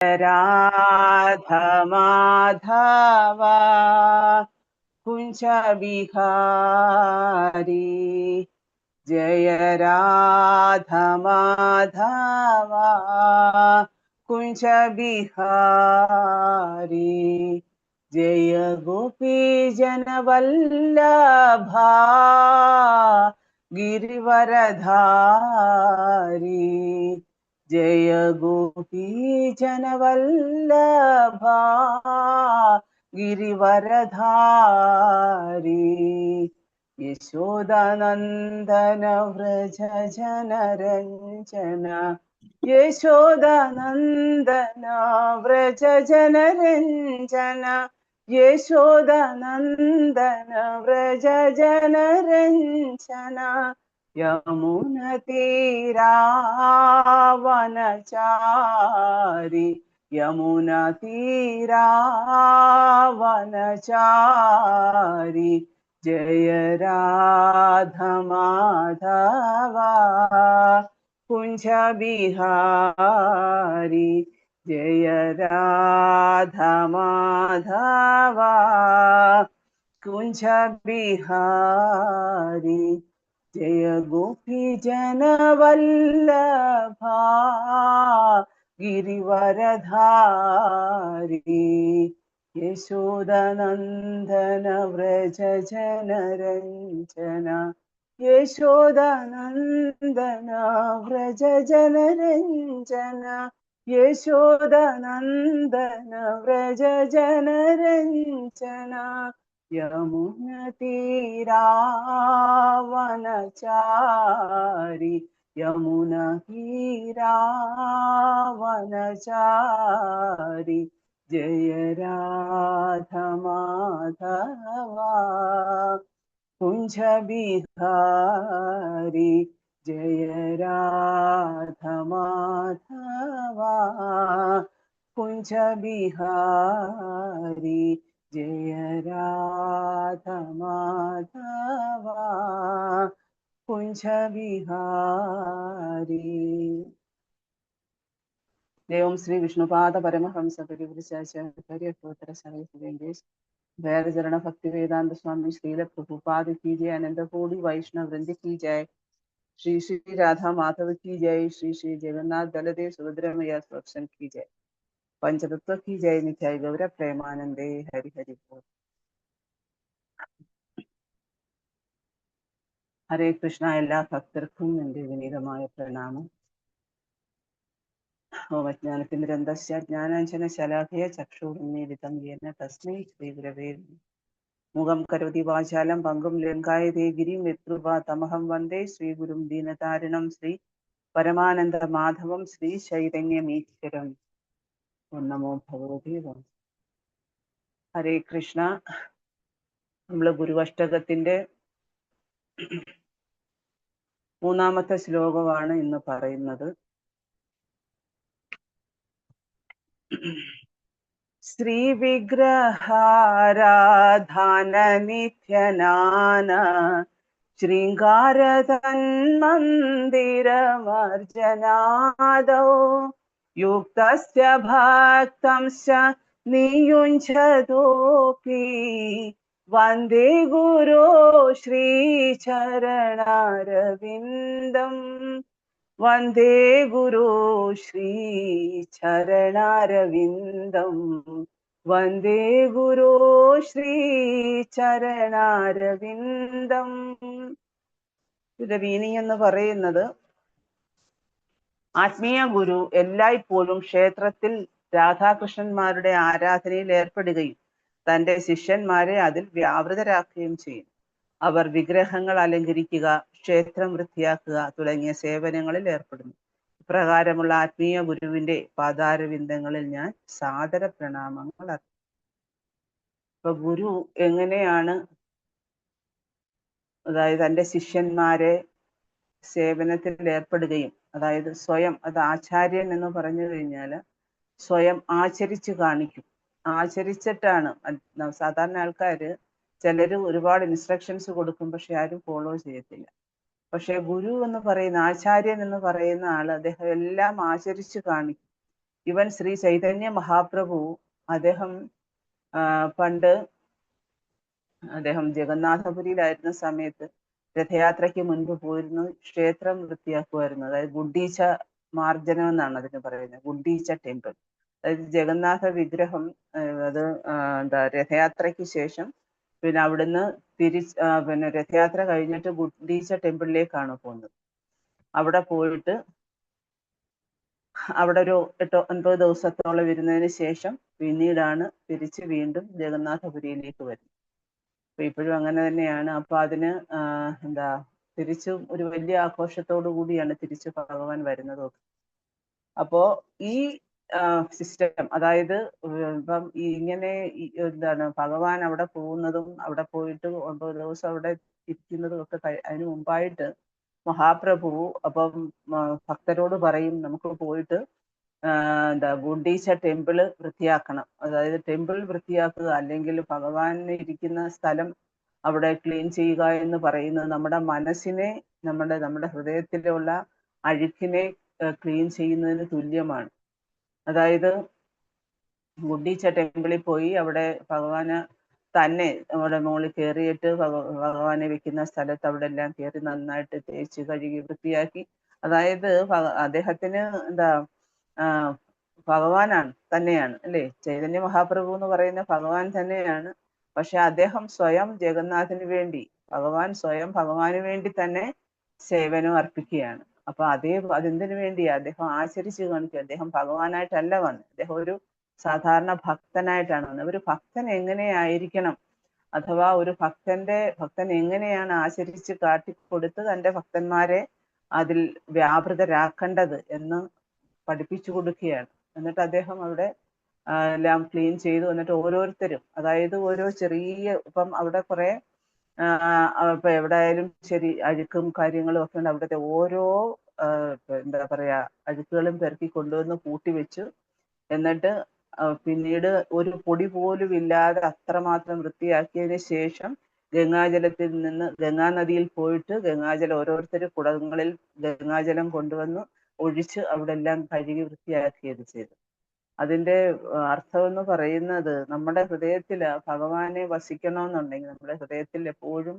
राधा माधव कुंज बिहारी, जय राधा माधव कुंज बिहारी, जय गोपी जन वल्लभा गिरिवरधारी, जय गोपी जन वल्लभा गिरिवरधारी, यशोदानंदन व्रज जनरंजन, यशोदानंदन व्रज जनरंजन, यशोदानंदन व्रज जनरंजन, यमुनतीरावनचारी, यमुनतीरावनचारी, जय राधा माधव कुंज बिहारी, जय राधा माधव कुंज बिहारी, जय गोपी जन वल्लभा गिरिवरधारी, यशोदानंदन व्रज जनरंजन, यशोदानंदन व्रज जनरंजन, यशोदानंदन व्रज जनरंजन, यमुनतीरावनचारी, यमुनतीरावनचारी, जय राधा माधव कुंज बिहारी, जय राधा माधव कुंज बिहारी, जय राधा माधव कुंज बिहारी. देवं श्री विष्णुपाद परमहंस परिवृत्तर समेत वैरचरण भक्ति वेदांत स्वामी श्रील प्रभुपाद की जय, अनंत कोटि वैष्णव वृंद की जय, श्री श्री राधा माधव की जय, श्री श्री जगन्नाथ बलदेव सुभद्रा मैया सुरक्षण की जय, पंचतत्व की जय, नित्याय गौर प्रेमानंदे हरि हरि बोल. ഹരേ കൃഷ്ണ. എല്ലാ ഭക്തർക്കും എൻ്റെ വിനീതമായ പ്രണാമം. ഓമജ്ഞാനത്തിമിരന്തസ്യ ജ്ഞാനാഞ്ജന ശലാഖയ ചക്ഷുർമീലിതം യേന തസ്മൈ ശ്രീ ഗുരവേ നമഃ. മുഖം കരോതി വാചാലം പങ്കും ലങ്കായതേ ഗിരിം യത്കൃപാ തമഹം വന്ദേ ശ്രീഗുരും ദീനതാരിണം ശ്രീ പരമാനന്ദ മാധവം ശ്രീ ചൈതന്യമീശ്വരം. നമോ ഭഗവതേ വാസുദേവായ. ഹരേ കൃഷ്ണ. നമ്മൾ ഗുരുവഷ്ടകത്തിന്റെ മൂന്നാമത്തെ ശ്ലോകമാണ് ഇന്ന് പറയുന്നത്. ശ്രീ വിഗ്രഹാരാധാന നിത്യനാന ശൃംഗാരതന്മന്ദിരമർജനാദോ യുക്തസ്യ ഭക്തംശ്ച നിയുഞ്ജതോപി വന്ദേ ഗുരോ ശ്രീചരണാരവിന്ദം, വന്ദേ ഗുരു ശ്രീ ചരണാരവിന്ദം, വന്ദേ ഗുരു ശ്രീ ചരണാരവിന്ദം. ഇതിന്റെ മീനിങ് എന്ന് പറയുന്നത്, ആത്മീയ ഗുരു എല്ലായ്പ്പോഴും ക്ഷേത്രത്തിൽ രാധാകൃഷ്ണന്മാരുടെ ആരാധനയിൽ ഏർപ്പെടുകയും തൻ്റെ ശിഷ്യന്മാരെ അതിൽ വ്യാപൃതരാക്കുകയും ചെയ്യും. അവർ വിഗ്രഹങ്ങൾ അലങ്കരിക്കുക, ക്ഷേത്രം വൃത്തിയാക്കുക തുടങ്ങിയ സേവനങ്ങളിൽ ഏർപ്പെടുന്നു. ഇപ്രകാരമുള്ള ആത്മീയ ഗുരുവിന്റെ പാദാരവിന്ദങ്ങളിൽ ഞാൻ സാദര പ്രണാമങ്ങൾ അർപ്പിക്കുന്നു. ഇപ്പൊ ഗുരു എങ്ങനെയാണ്, അതായത് തൻ്റെ ശിഷ്യന്മാരെ സേവനത്തിൽ ഏർപ്പെടുകയും, അതായത് സ്വയം, അത് ആചാര്യൻ എന്ന് പറഞ്ഞു കഴിഞ്ഞാൽ സ്വയം ആചരിച്ചു കാണിക്കും. ആചരിച്ചിട്ടാണ്. സാധാരണ ആൾക്കാര് ചിലർ ഒരുപാട് ഇൻസ്ട്രക്ഷൻസ് കൊടുക്കും, പക്ഷെ ആരും ഫോളോ ചെയ്യത്തില്ല. പക്ഷെ ഗുരു എന്ന് പറയുന്ന, ആചാര്യൻ എന്ന് പറയുന്ന ആൾ, അദ്ദേഹം എല്ലാം ആചരിച്ചു കാണിക്കും. ഇവൻ ശ്രീ ചൈതന്യ മഹാപ്രഭു അദ്ദേഹം പണ്ട് അദ്ദേഹം ജഗന്നാഥപുരിയിലായിരുന്ന സമയത്ത് രഥയാത്രയ്ക്ക് മുൻപ് പോയിരുന്നു ക്ഷേത്രം വൃത്തിയാക്കുമായിരുന്നു. അതായത് ഗുണ്ടീച്ച മാർജനം എന്നാണ് അതിന് പറയുന്നത്, ഗുണ്ടീച്ച ടെമ്പിൾ. അതായത് ജഗന്നാഥ വിഗ്രഹം അത് എന്താ രഥയാത്രയ്ക്ക് ശേഷം പിന്നെ അവിടുന്ന് പിന്നെ രഥയാത്ര കഴിഞ്ഞിട്ട് ഗുണ്ടീച്ച ടെമ്പിളിലേക്കാണ് പോകുന്നത്. അവിടെ പോയിട്ട് അവിടെ ഒരു 8-9 ദിവസത്തോളം ഇരുന്നതിന് ശേഷം പിന്നീടാണ് തിരിച്ച് വീണ്ടും ജഗന്നാഥപുരിയിലേക്ക് വരുന്നത്. അപ്പൊ ഇപ്പോഴും അങ്ങനെ തന്നെയാണ്. അപ്പൊ അതിന് എന്താ തിരിച്ചും ഒരു വലിയ ആഘോഷത്തോടു കൂടിയാണ് തിരിച്ച് ഭഗവാൻ വരുന്നത്. അപ്പോ ഈ സിസ്റ്റം, അതായത് ഇപ്പം ഇങ്ങനെ എന്താണ് ഭഗവാൻ അവിടെ പോകുന്നതും അവിടെ പോയിട്ട് 9 ദിവസം അവിടെ ഇരിക്കുന്നതും ഒക്കെ അതിന് മുമ്പായിട്ട് മഹാപ്രഭു അപ്പം ഭക്തരോട് പറയും, നമുക്ക് പോയിട്ട് എന്താ ഗുണ്ടീച്ച ടെമ്പിള് വൃത്തിയാക്കണം. അതായത് ടെമ്പിൾ വൃത്തിയാക്കുക അല്ലെങ്കിൽ ഭഗവാൻ ഇരിക്കുന്ന സ്ഥലം അവിടെ ക്ലീൻ ചെയ്യുക എന്ന് പറയുന്നത് നമ്മുടെ മനസ്സിനെ, നമ്മുടെ ഹൃദയത്തിലുള്ള അഴുക്കിനെ ക്ലീൻ ചെയ്യുന്നതിന് തുല്യമാണ്. അതായത് ഗുണ്ടീച്ച ടെമ്പിളിൽ പോയി അവിടെ ഭഗവാന് തന്നെ അവിടെ മുകളിൽ കയറിയിട്ട് ഭഗവാനെ വെക്കുന്ന സ്ഥലത്ത് അവിടെ എല്ലാം കയറി നന്നായിട്ട് തേച്ച് കഴുകി വൃത്തിയാക്കി. അതായത് അദ്ദേഹത്തിന് എന്താ ഭഗവാനാണ് തന്നെയാണ് അല്ലേ, ചൈതന്യ മഹാപ്രഭു എന്ന് പറയുന്ന ഭഗവാൻ തന്നെയാണ്. പക്ഷെ അദ്ദേഹം സ്വയം ജഗന്നാഥന് വേണ്ടി, ഭഗവാൻ സ്വയം ഭഗവാന് വേണ്ടി തന്നെ സേവനം അർപ്പിക്കുകയാണ്. അപ്പൊ അതെന്തിനു വേണ്ടിയാ അദ്ദേഹം ആചരിച്ച് കാണിക്കുക? അദ്ദേഹം ഭഗവാനായിട്ടല്ല വന്നത്, അദ്ദേഹം ഒരു സാധാരണ ഭക്തനായിട്ടാണ് വന്നത്. ഒരു ഭക്തൻ എങ്ങനെയായിരിക്കണം, അഥവാ ഒരു ഭക്തൻ എങ്ങനെയാണ് ആചരിച്ച് കാട്ടിക്കൊടുത്ത് തൻ്റെ ഭക്തന്മാരെ അതിൽ വ്യാപൃതരാക്കേണ്ടത് എന്ന് പഠിപ്പിച്ചു കൊടുക്കുകയാണ്. എന്നിട്ട് അദ്ദേഹം അവിടെ എല്ലാം ക്ലീൻ ചെയ്തു. എന്നിട്ട് ഓരോരുത്തരും, അതായത് ഓരോ ചെറിയ, ഇപ്പം അവിടെ കുറെ ഇപ്പൊ എവിടെയായാലും ശരി അഴുക്കും കാര്യങ്ങളും ഒക്കെ ഉണ്ട്. അവിടുത്തെ ഓരോ എന്താ പറയാ അഴുക്കുകളും പെറുക്കി കൊണ്ടുവന്ന് കൂട്ടി വെച്ചു. എന്നിട്ട് പിന്നീട് ഒരു പൊടി പോലും ഇല്ലാതെ അത്രമാത്രം വൃത്തിയാക്കിയതിന് ശേഷം ഗംഗാജലത്തിൽ നിന്ന് ഗംഗാനദിയിൽ പോയിട്ട് ഗംഗാജലം ഓരോരുത്തർ കുടങ്ങളിൽ ഗംഗാജലം കൊണ്ടുവന്ന് ഒഴിച്ച് അവിടെ എല്ലാം കഴുകി വൃത്തിയാക്കിയത് ചെയ്തു. അതിന്റെ അർത്ഥം എന്ന് പറയുന്നത്, നമ്മുടെ ഹൃദയത്തിൽ ഭഗവാനെ വസിക്കണമെന്നുണ്ടെങ്കിൽ നമ്മുടെ ഹൃദയത്തിൽ എപ്പോഴും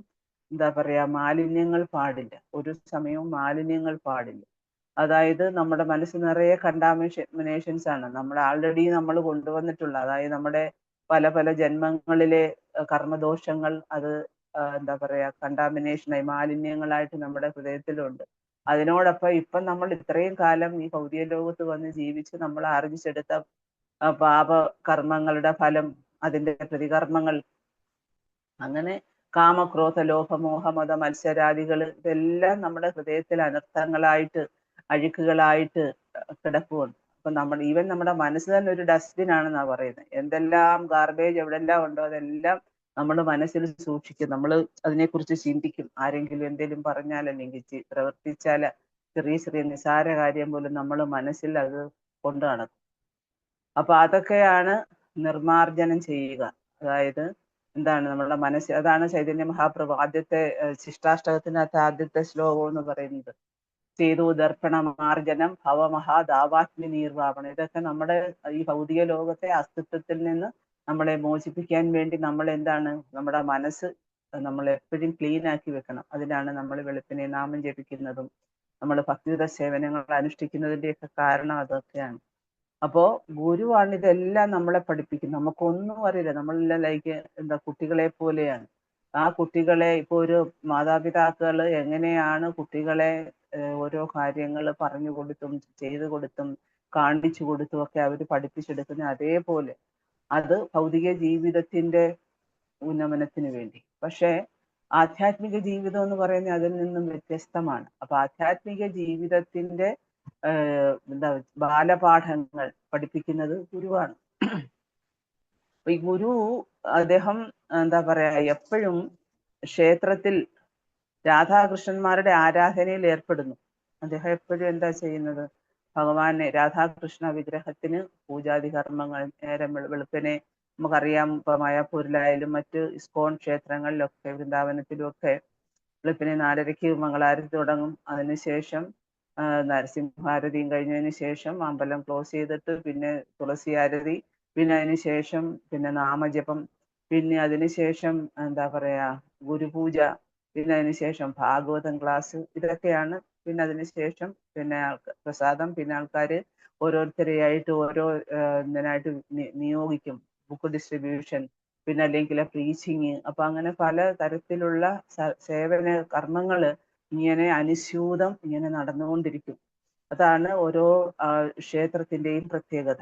എന്താ പറയാ മാലിന്യങ്ങൾ പാടില്ല, ഒരു സമയവും മാലിന്യങ്ങൾ പാടില്ല. അതായത് നമ്മുടെ മനസ്സ് നിറയെ കണ്ടാമിനേഷൻസ് ആണ് നമ്മൾ ആൾറെഡി നമ്മൾ കൊണ്ടുവന്നിട്ടുള്ള, അതായത് നമ്മുടെ പല പല ജന്മങ്ങളിലെ കർമ്മദോഷങ്ങൾ, അത് എന്താ പറയാ കണ്ടാമിനേഷനായി മാലിന്യങ്ങളായിട്ട് നമ്മുടെ ഹൃദയത്തിലുണ്ട്. അതിനോടൊപ്പം ഇപ്പം നമ്മൾ ഇത്രയും കാലം ഈ ഭൗതിക ലോകത്ത് വന്ന് ജീവിച്ച് നമ്മൾ ആർജിച്ചെടുത്ത പാപ കർമ്മങ്ങളുടെ ഫലം, അതിന്റെ പ്രതികർമ്മങ്ങൾ, അങ്ങനെ കാമക്രോധ ലോഭമോഹ മത മത്സരാദികൾ, ഇതെല്ലാം നമ്മുടെ ഹൃദയത്തിൽ അനർത്ഥങ്ങളായിട്ട് അഴുക്കുകളായിട്ട് കിടപ്പുണ്ട്. അപ്പൊ ഈവൻ നമ്മുടെ മനസ്സ് തന്നെ ഒരു ഡസ്റ്റ്ബിൻ ആണെന്നാ പറയുന്നത്. എന്തെല്ലാം ഗാർബേജ് എവിടെല്ലാം ഉണ്ടോ അതെല്ലാം നമ്മൾ മനസ്സിൽ സൂക്ഷിക്കും, നമ്മൾ അതിനെക്കുറിച്ച് ചിന്തിക്കും. ആരെങ്കിലും എന്തെങ്കിലും പറഞ്ഞാൽ അല്ലെങ്കിൽ പ്രവർത്തിച്ചാൽ ചെറിയ ചെറിയ നിസാര കാര്യം പോലും നമ്മൾ മനസ്സിൽ അത് കൊണ്ടു നടക്കും. അപ്പൊ അതൊക്കെയാണ് നിർമാർജനം ചെയ്യുക. അതായത് എന്താണ് നമ്മളുടെ മനസ്സ്, അതാണ് ചൈതന്യ മഹാപ്രഭു ആദ്യത്തെ ശിഷ്ടാഷ്ടകത്തിനകത്ത് ആദ്യത്തെ ശ്ലോകം എന്ന് പറയുന്നത്, ചെയ്തു ദർപ്പണ മാർജനം ഭവമഹാദാവാഗ്നി നീർവാപണം. ഇതൊക്കെ നമ്മുടെ ഈ ഭൗതിക ലോകത്തെ അസ്തിത്വത്തിൽ നിന്ന് നമ്മളെ മോചിപ്പിക്കാൻ വേണ്ടി നമ്മൾ എന്താണ്, നമ്മുടെ മനസ്സ് നമ്മൾ എപ്പോഴും ക്ലീൻ ആക്കി വെക്കണം. അതിനാണ് നമ്മൾ വെളുപ്പിനെ നാമം ജപിക്കുന്നതും നമ്മൾ ഭക്തിയുത സേവനങ്ങൾ അനുഷ്ഠിക്കുന്നതിൻ്റെയൊക്കെ കാരണം അതൊക്കെയാണ്. അപ്പോ ഗുരുവാണ് ഇതെല്ലാം നമ്മളെ പഠിപ്പിക്കുന്നത്. നമുക്കൊന്നും അറിയില്ല, നമ്മളെല്ലാം ലൈക്ക് എന്താ കുട്ടികളെ പോലെയാണ്. ആ കുട്ടികളെ ഇപ്പൊ ഒരു മാതാപിതാക്കൾ എങ്ങനെയാണ് കുട്ടികളെ ഓരോ കാര്യങ്ങൾ പറഞ്ഞു കൊടുത്തും ചെയ്തു കൊടുത്തും കാണിച്ചു കൊടുത്തും ഒക്കെ അവർ പഠിപ്പിച്ചെടുക്കുന്നത്, അതേപോലെ അത് ഭൗതിക ജീവിതത്തിന്റെ ഉന്നമനത്തിന് വേണ്ടി. പക്ഷെ ആധ്യാത്മിക ജീവിതം എന്ന് പറയുന്നത് അതിൽ നിന്നും വ്യത്യസ്തമാണ്. അപ്പൊ ആധ്യാത്മിക ജീവിതത്തിന്റെ എന്താ ബാലപാഠങ്ങൾ പഠിപ്പിക്കുന്നത് ഗുരുവാണ്. ഈ ഗുരു അദ്ദേഹം എന്താ പറയാ എപ്പോഴും ക്ഷേത്രത്തിൽ രാധാകൃഷ്ണന്മാരുടെ ആരാധനയിൽ ഏർപ്പെടുന്നു. അദ്ദേഹം എപ്പോഴും എന്താ ചെയ്യുന്നത്, ഭഗവാനെ രാധാകൃഷ്ണ വിഗ്രഹത്തിന് പൂജാതി കർമ്മങ്ങൾ നേരം വെളുപ്പിനെ, നമുക്കറിയാം ഇപ്പൊ മായാപൂരിലായാലും മറ്റ് ഇസ്കോൺ ക്ഷേത്രങ്ങളിലൊക്കെ വൃന്ദാവനത്തിലും ഒക്കെ വെളുപ്പിനെ 4:30 മംഗളാരതി തുടങ്ങും. അതിനുശേഷം നരസിംഹാരതിയും കഴിഞ്ഞതിന് ശേഷം അമ്പലം ക്ലോസ് ചെയ്തിട്ട് പിന്നെ തുളസി ആരതി, പിന്നെ അതിന് ശേഷം പിന്നെ നാമജപം, പിന്നെ അതിനുശേഷം എന്താ പറയാ ഗുരുപൂജ, പിന്നെ അതിനുശേഷം ഭാഗവതം ക്ലാസ്, ഇതൊക്കെയാണ്. പിന്നെ അതിനുശേഷം പിന്നെ പ്രസാദം, പിന്നെ ആൾക്കാർ ഓരോരുത്തരെയായിട്ട് ഓരോ ഇതിനായിട്ട് നിയോഗിക്കും. ബുക്ക് ഡിസ്ട്രിബ്യൂഷൻ, പിന്നെ അല്ലെങ്കിൽ പ്രീച്ചിങ്. അപ്പൊ അങ്ങനെ പല തരത്തിലുള്ള സേവന കർമ്മങ്ങള് ഇങ്ങനെ അനുസ്യൂതം ഇങ്ങനെ നടന്നുകൊണ്ടിരിക്കും. അതാണ് ഓരോ ക്ഷേത്രത്തിന്റെയും പ്രത്യേകത.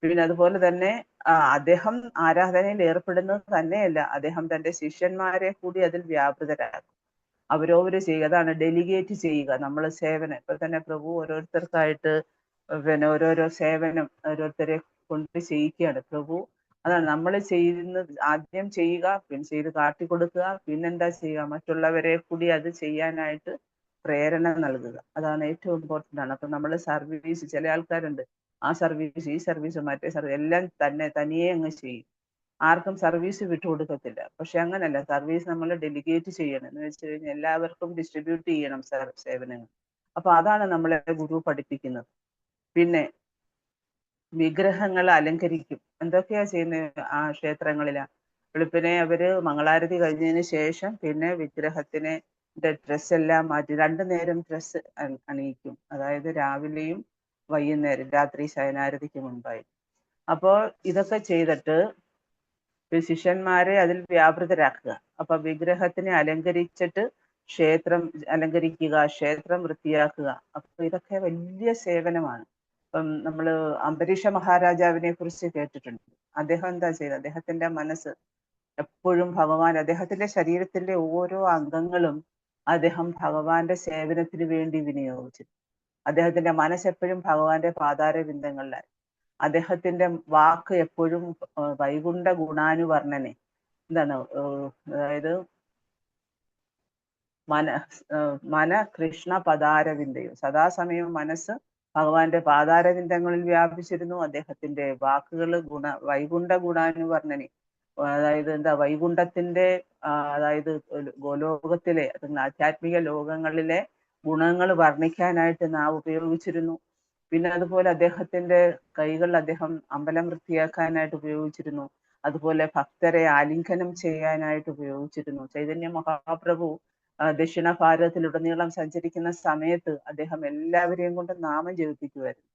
പിന്നെ അതുപോലെ തന്നെ അദ്ദേഹം ആരാധനയിൽ ഏർപ്പെടുന്നത് തന്നെയല്ല, അദ്ദേഹം തന്റെ ശിഷ്യന്മാരെ കൂടി അതിൽ വ്യാപൃതരാക്കും. അവരവര് ചെയ്യുക, അതാണ് ഡെലിഗേറ്റ് ചെയ്യുക. നമ്മൾ സേവനം ഇപ്പൊ തന്നെ പ്രഭു ഓരോരുത്തർക്കായിട്ട് പിന്നെ ഓരോരോ സേവനം ഓരോരുത്തരെ കൊണ്ട് ചെയ്യിക്കുകയാണ് പ്രഭു. അതാണ് നമ്മൾ ചെയ്യുന്നത്, ആദ്യം ചെയ്യുക, പിന്നെ ചെയ്ത് കാട്ടിക്കൊടുക്കുക, പിന്നെന്താ ചെയ്യുക, മറ്റുള്ളവരെ കൂടി അത് ചെയ്യാനായിട്ട് പ്രേരണ നൽകുക. അതാണ് ഏറ്റവും ഇമ്പോർട്ടൻ്റ് ആണ്. അപ്പൊ നമ്മൾ സർവീസ്, ചില ആൾക്കാരുണ്ട് ആ സർവീസ് ഈ സർവീസ് മറ്റേ സർവീസ് എല്ലാം തനിയെ അങ്ങ് ചെയ്യും, ആർക്കും സർവീസ് വിട്ടുകൊടുക്കത്തില്ല. പക്ഷെ അങ്ങനല്ല, സർവീസ് നമ്മൾ ഡെലിഗേറ്റ് ചെയ്യണം. എന്ന് വെച്ച് കഴിഞ്ഞാൽ എല്ലാവർക്കും ഡിസ്ട്രിബ്യൂട്ട് ചെയ്യണം സേവനങ്ങൾ. അപ്പൊ അതാണ് നമ്മളെ ഗുരു പഠിപ്പിക്കുന്നത്. പിന്നെ വിഗ്രഹങ്ങൾ അലങ്കരിക്കും. എന്തൊക്കെയാ ചെയ്യുന്നത് ആ ക്ഷേത്രങ്ങളിലാ? വെളുപ്പിനെ അവര് മംഗളാരതി കഴിഞ്ഞതിന് ശേഷം പിന്നെ വിഗ്രഹത്തിന് ഡ്രസ് എല്ലാം മാറ്റി 2 നേരം ഡ്രസ് അണിയിക്കും. അതായത് രാവിലെയും വൈകുന്നേരം, രാത്രി ശയനാരതിക്ക് മുൻപായി. അപ്പോൾ ഇതൊക്കെ ചെയ്തിട്ട് ശിഷ്യന്മാരെ അതിൽ വ്യാപൃതരാക്കുക. അപ്പൊ വിഗ്രഹത്തിനെ അലങ്കരിച്ചിട്ട് ക്ഷേത്രം അലങ്കരിക്കുക, ക്ഷേത്രം വൃത്തിയാക്കുക. അപ്പൊ ഇതൊക്കെ വലിയ സേവനമാണ്. ഇപ്പം നമ്മള് അംബരീഷ മഹാരാജാവിനെ കുറിച്ച് കേട്ടിട്ടുണ്ട്. അദ്ദേഹം എന്താ ചെയ്തത്? അദ്ദേഹത്തിന്റെ മനസ്സ് എപ്പോഴും ഭഗവാൻ, അദ്ദേഹത്തിന്റെ ശരീരത്തിന്റെ ഓരോ അംഗങ്ങളും അദ്ദേഹം ഭഗവാന്റെ സേവനത്തിന് വേണ്ടി വിനിയോഗിച്ചു. അദ്ദേഹത്തിന്റെ മനസ്സ് എപ്പോഴും ഭഗവാന്റെ പാതാര ബിന്ദങ്ങളിലായി. അദ്ദേഹത്തിന്റെ വാക്ക് എപ്പോഴും വൈകുണ്ഠ ഗുണാനുവർണ്ണനെ, എന്താണ് അതായത് മന കൃഷ്ണ പദാരവിന്ദയും, സദാസമയവും മനസ്സ് ഭഗവാന്റെ പാതാരവിന്ദങ്ങളിൽ വ്യാപിച്ചിരുന്നു. അദ്ദേഹത്തിന്റെ വാക്കുകൾ വൈകുണ്ഠ ഗുണാനുവർണ്ണനെ, അതായത് എന്താ വൈകുണ്ഠത്തിന്റെ അതായത് ഗോലോകത്തിലെ ആധ്യാത്മിക ലോകങ്ങളിലെ ഗുണങ്ങൾ വർണ്ണിക്കാനായിട്ട് നാം ഉപയോഗിച്ചിരുന്നു. പിന്നെ അതുപോലെ അദ്ദേഹത്തിന്റെ കൈകൾ അദ്ദേഹം അമ്പലം വൃത്തിയാക്കാനായിട്ട് ഉപയോഗിച്ചിരുന്നു. അതുപോലെ ഭക്തരെ ആലിംഗനം ചെയ്യാനായിട്ട് ഉപയോഗിച്ചിരുന്നു. ചൈതന്യ മഹാപ്രഭു ദക്ഷിണ ഭാരതത്തിലുടനീളം സഞ്ചരിക്കുന്ന സമയത്ത് അദ്ദേഹം എല്ലാവരെയും കൊണ്ട് നാമം ജപിപ്പിക്കുമായിരുന്നു.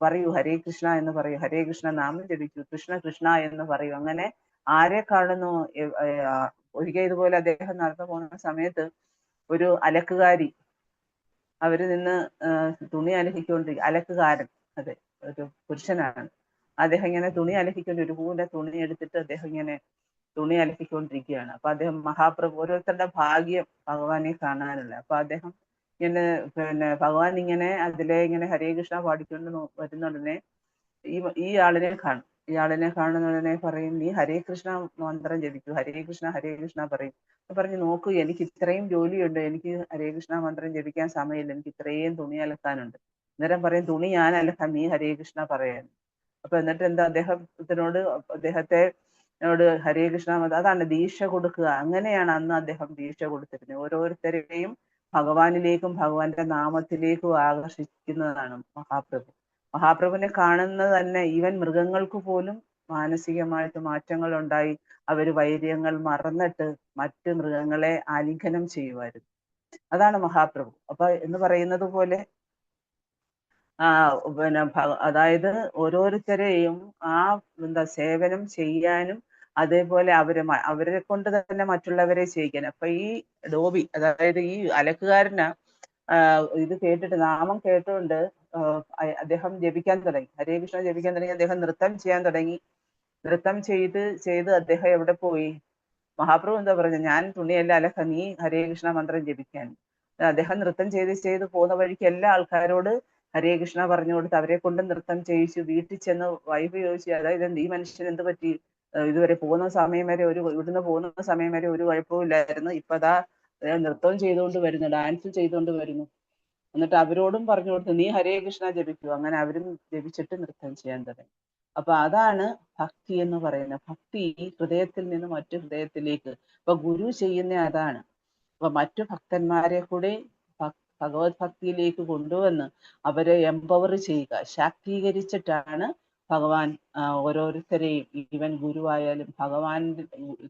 പറയൂ ഹരേ കൃഷ്ണ എന്ന് പറയൂ, ഹരേ കൃഷ്ണ നാമം ജപിക്കൂ, കൃഷ്ണ കൃഷ്ണ എന്ന് പറയൂ. അങ്ങനെ ആരെ കാണുന്നു, ഒരിക്കൽ ഇതുപോലെ അദ്ദേഹം നടന്നു പോകുന്ന സമയത്ത് ഒരു അലക്കുകാരി അവര് നിന്ന് തുണി അലക്കിക്കൊണ്ടിരിക്കും. അലക്കുകാരൻ, അതെ, ഒരു പുരുഷനാണ്. അദ്ദേഹം ഇങ്ങനെ തുണി അലക്കിക്കൊണ്ട് ഒരു പൂവിന്റെ തുണി എടുത്തിട്ട് അദ്ദേഹം ഇങ്ങനെ തുണി അലക്കിക്കൊണ്ടിരിക്കുകയാണ്. അപ്പൊ അദ്ദേഹം മഹാപ്രഭു, ഓരോരുത്തരുടെ ഭാഗ്യം ഭഗവാനെ കാണാനുള്ള. അപ്പൊ അദ്ദേഹം ഇങ്ങനെ പിന്നെ ഭഗവാൻ ഇങ്ങനെ അതിലെ ഇങ്ങനെ ഹരേ കൃഷ്ണ പാടിക്കൊണ്ട് വരുന്നുടനെ ഈ ആളിനെ കാണും. ഈ ആളിനെ കാണുന്നതിനെ പറയും, നീ ഹരേ കൃഷ്ണ മന്ത്രം ജപിക്കൂ, ഹരേ കൃഷ്ണ പറയും. പറഞ്ഞു, നോക്കൂ, എനിക്ക് ഇത്രയും ജോലിയുണ്ട്, എനിക്ക് ഹരേ കൃഷ്ണ മന്ത്രം ജപിക്കാൻ സമയമില്ല, എനിക്ക് ഇത്രയും തുണി അലക്കാനുണ്ട്. അന്നേരം പറയും, തുണി ഞാൻ അലക്കാം, നീ ഹരേ കൃഷ്ണ പറയാൻ. അപ്പൊ എന്നിട്ട് എന്താ, അദ്ദേഹത്തോട് ഹരേ കൃഷ്ണ മന്ത്രം, അതാണ് ദീക്ഷ കൊടുക്കുക. അങ്ങനെയാണ് അന്ന് അദ്ദേഹം ദീക്ഷ കൊടുത്തിരുന്നത്. ഓരോരുത്തരെയും ഭഗവാനിലേക്കും ഭഗവാന്റെ നാമത്തിലേക്കും ആകർഷിക്കുന്നതാണ് മഹാപ്രഭു. മഹാപ്രഭുവിനെ കാണുന്നത് തന്നെ ഈവൻ മൃഗങ്ങൾക്ക് പോലും മാനസികമായിട്ട് മാറ്റങ്ങൾ ഉണ്ടായി. അവര് വൈര്യങ്ങൾ മറന്നിട്ട് മറ്റ് മൃഗങ്ങളെ ആലിംഗനം ചെയ്യുമായിരുന്നു. അതാണ് മഹാപ്രഭു. അപ്പൊ എന്ന് പറയുന്നത് പോലെ പിന്നെ അതായത് ഓരോരുത്തരെയും സേവനം ചെയ്യാനും അതേപോലെ അവരെ കൊണ്ട് തന്നെ മറ്റുള്ളവരെ ചെയ്യിക്കാനും. അപ്പൊ ഈ ഡോബി, അതായത് ഈ അലക്കുകാരന് ഇത് കേട്ടിട്ട്, നാമം കേട്ടുകൊണ്ട് അദ്ദേഹം ജപിക്കാൻ തുടങ്ങി, ഹരേ കൃഷ്ണ ജപിക്കാൻ തുടങ്ങി. അദ്ദേഹം നൃത്തം ചെയ്യാൻ തുടങ്ങി. നൃത്തം ചെയ്ത് അദ്ദേഹം എവിടെ പോയി? മഹാപ്രഭു എന്താ പറഞ്ഞു, ഞാൻ തുണിയെല്ലാം അലക്ക, നീ ഹരേ കൃഷ്ണ മന്ത്രം ജപിക്കാൻ. അദ്ദേഹം നൃത്തം ചെയ്ത് പോകുന്ന വഴിക്ക് എല്ലാ ആൾക്കാരോട് ഹരേ കൃഷ്ണ പറഞ്ഞു കൊടുത്ത് അവരെ കൊണ്ട് നൃത്തം ചെയ്യിച്ചു. വീട്ടിൽ ചെന്ന് വൈഫ് ചോദിച്ചു, അതായത് ഈ മനുഷ്യൻ എന്ത് പറ്റി, ഇതുവരെ ഇവിടുന്ന് പോകുന്ന സമയം വരെ ഒരു കുഴപ്പവും ഇല്ലായിരുന്നു, ഇപ്പതാ നൃത്തം ചെയ്തുകൊണ്ട് വരുന്നു, ഡാൻസ് ചെയ്തുകൊണ്ട് വരുന്നു. എന്നിട്ട് അവരോടും പറഞ്ഞു കൊടുത്തു, നീ ഹരേ കൃഷ്ണ ജപിക്കൂ. അങ്ങനെ അവരും ജപിച്ചിട്ട് നൃത്തം ചെയ്യാൻ തുടങ്ങി. അപ്പൊ അതാണ് ഭക്തി എന്ന് പറയുന്നത്. ഭക്തി ഹൃദയത്തിൽ നിന്ന് മറ്റു ഹൃദയത്തിലേക്ക്. ഇപ്പൊ ഗുരു ചെയ്യുന്ന അതാണ്. അപ്പൊ മറ്റു ഭക്തന്മാരെ കൂടി ഭഗവത് ഭക്തിയിലേക്ക് കൊണ്ടുവന്ന് അവരെ എംപവർ ചെയ്യുക, ശാക്തീകരിച്ചിട്ടാണ് ഭഗവാൻ ഓരോരുത്തരെയും, ഈവൻ ഗുരുവായാലും ഭഗവാൻ